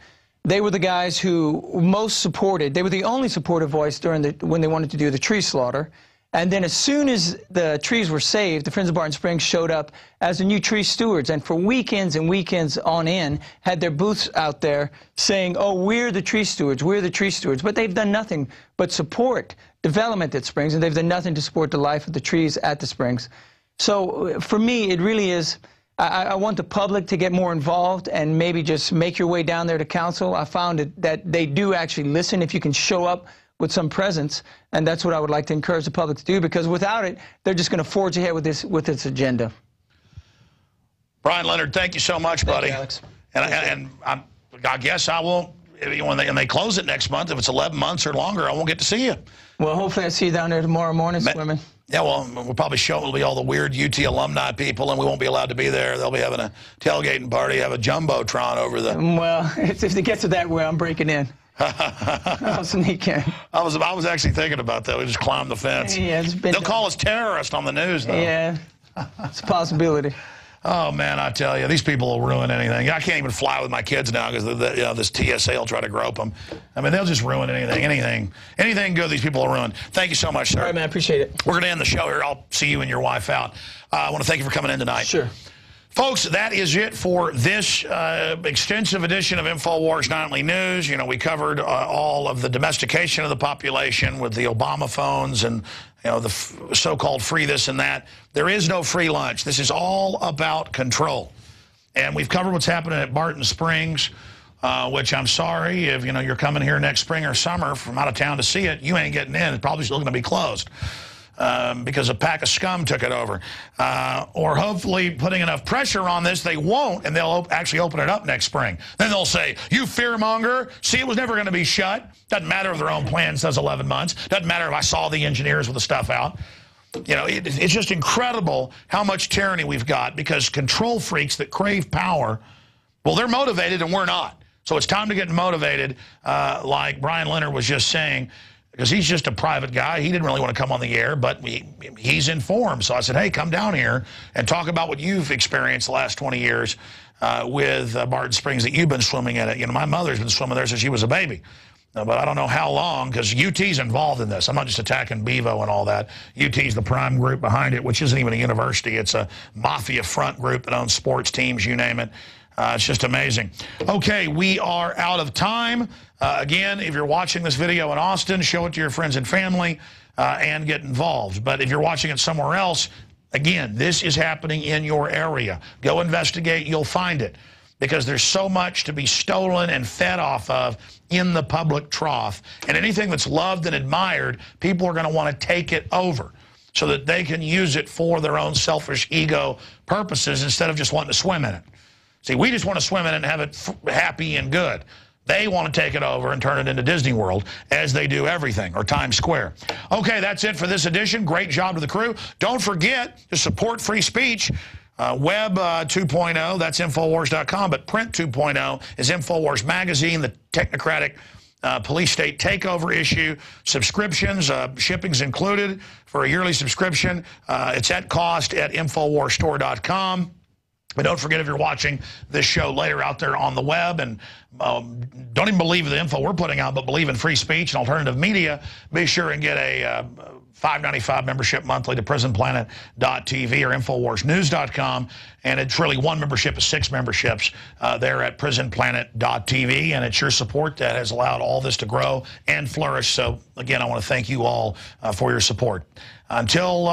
They were the guys who most supported. They were the only supportive voice during when they wanted to do the tree slaughter. And then as soon as the trees were saved, the Friends of Barton Springs showed up as the new tree stewards, and for weekends and weekends on end, had their booths out there saying, oh, we're the tree stewards, we're the tree stewards. But they've done nothing but support development at Springs, and they've done nothing to support the life of the trees at the Springs. So for me, it really is, I want the public to get more involved and maybe just make your way down there to council. I found that they do actually listen if you can show up with some presence, and that's what I would like to encourage the public to do, because without it, they're just going to forge ahead with this agenda. Brian Leonard, thank you so much, buddy. Thank you, Alex. And I guess I won't, when they close it next month, if it's 11 months or longer, I won't get to see you. Well, hopefully I see you down there tomorrow morning swimming. Yeah, well, we'll probably show it'll be all the weird UT alumni people, and we won't be allowed to be there. They'll be having a tailgating party, have a jumbotron over the... Well, if it gets to that way, I'm breaking in. I'll sneak in. I was actually thinking about that. We just climbed the fence. Yeah, they'll call us terrorists on the news, though. Yeah, it's a possibility. Oh, man, I tell you, these people will ruin anything. I can't even fly with my kids now because this TSA will try to grope them. I mean, they'll just ruin anything good these people will ruin. Thank you so much, sir. All right, man, I appreciate it. We're going to end the show here. I'll see you and your wife out. I want to thank you for coming in tonight. Sure. Folks, that is it for this extensive edition of Infowars Nightly News. You know, we covered all of the domestication of the population with the Obama phones and, you know, the so-called free this and that. There is no free lunch. This is all about control. And we've covered what's happening at Barton Springs, which I'm sorry, if, you know, you're coming here next spring or summer from out of town to see it, you ain't getting in. It's probably still going to be closed. Because a pack of scum took it over. Or hopefully putting enough pressure on this, they won't, and they'll actually open it up next spring. Then they'll say, you fearmonger, see, it was never going to be shut. Doesn't matter if their own plan says 11 months. Doesn't matter if I saw the engineers with the stuff out. You know, it's just incredible how much tyranny we've got, because control freaks that crave power, well, they're motivated and we're not. So it's time to get motivated, like Brian Leonard was just saying, because he's just a private guy. He didn't really want to come on the air, but he's informed. So I said, hey, come down here and talk about what you've experienced the last 20 years with Barton Springs that you've been swimming in it. You know, my mother's been swimming there since she was a baby. But I don't know how long, because UT's involved in this. I'm not just attacking Bevo and all that. UT's the prime group behind it, which isn't even a university. It's a mafia front group that owns sports teams, you name it. It's just amazing. Okay, we are out of time. Again, if you're watching this video in Austin, show it to your friends and family and get involved. But if you're watching it somewhere else, again, this is happening in your area. Go investigate. You'll find it, because there's so much to be stolen and fed off of in the public trough. And anything that's loved and admired, people are going to want to take it over so that they can use it for their own selfish ego purposes instead of just wanting to swim in it. See, we just want to swim in it and have it happy and good. They want to take it over and turn it into Disney World, as they do everything, or Times Square. Okay, that's it for this edition. Great job to the crew. Don't forget to support free speech. Web 2.0, that's Infowars.com, but print 2.0 is Infowars Magazine, the technocratic police state takeover issue. Subscriptions, shipping's included for a yearly subscription. It's at cost at InfoWarsStore.com. But don't forget, if you're watching this show later out there on the web and don't even believe the info we're putting out, but believe in free speech and alternative media, be sure and get a $5.95 membership monthly to PrisonPlanet.tv or InfoWarsNews.com. And it's really one membership of 6 memberships there at PrisonPlanet.tv. And it's your support that has allowed all this to grow and flourish. So, again, I want to thank you all for your support. Until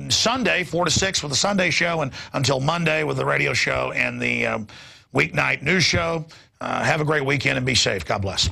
Sunday, 4 to 6 with the Sunday show, and until Monday with the radio show and the weeknight news show, have a great weekend and be safe. God bless.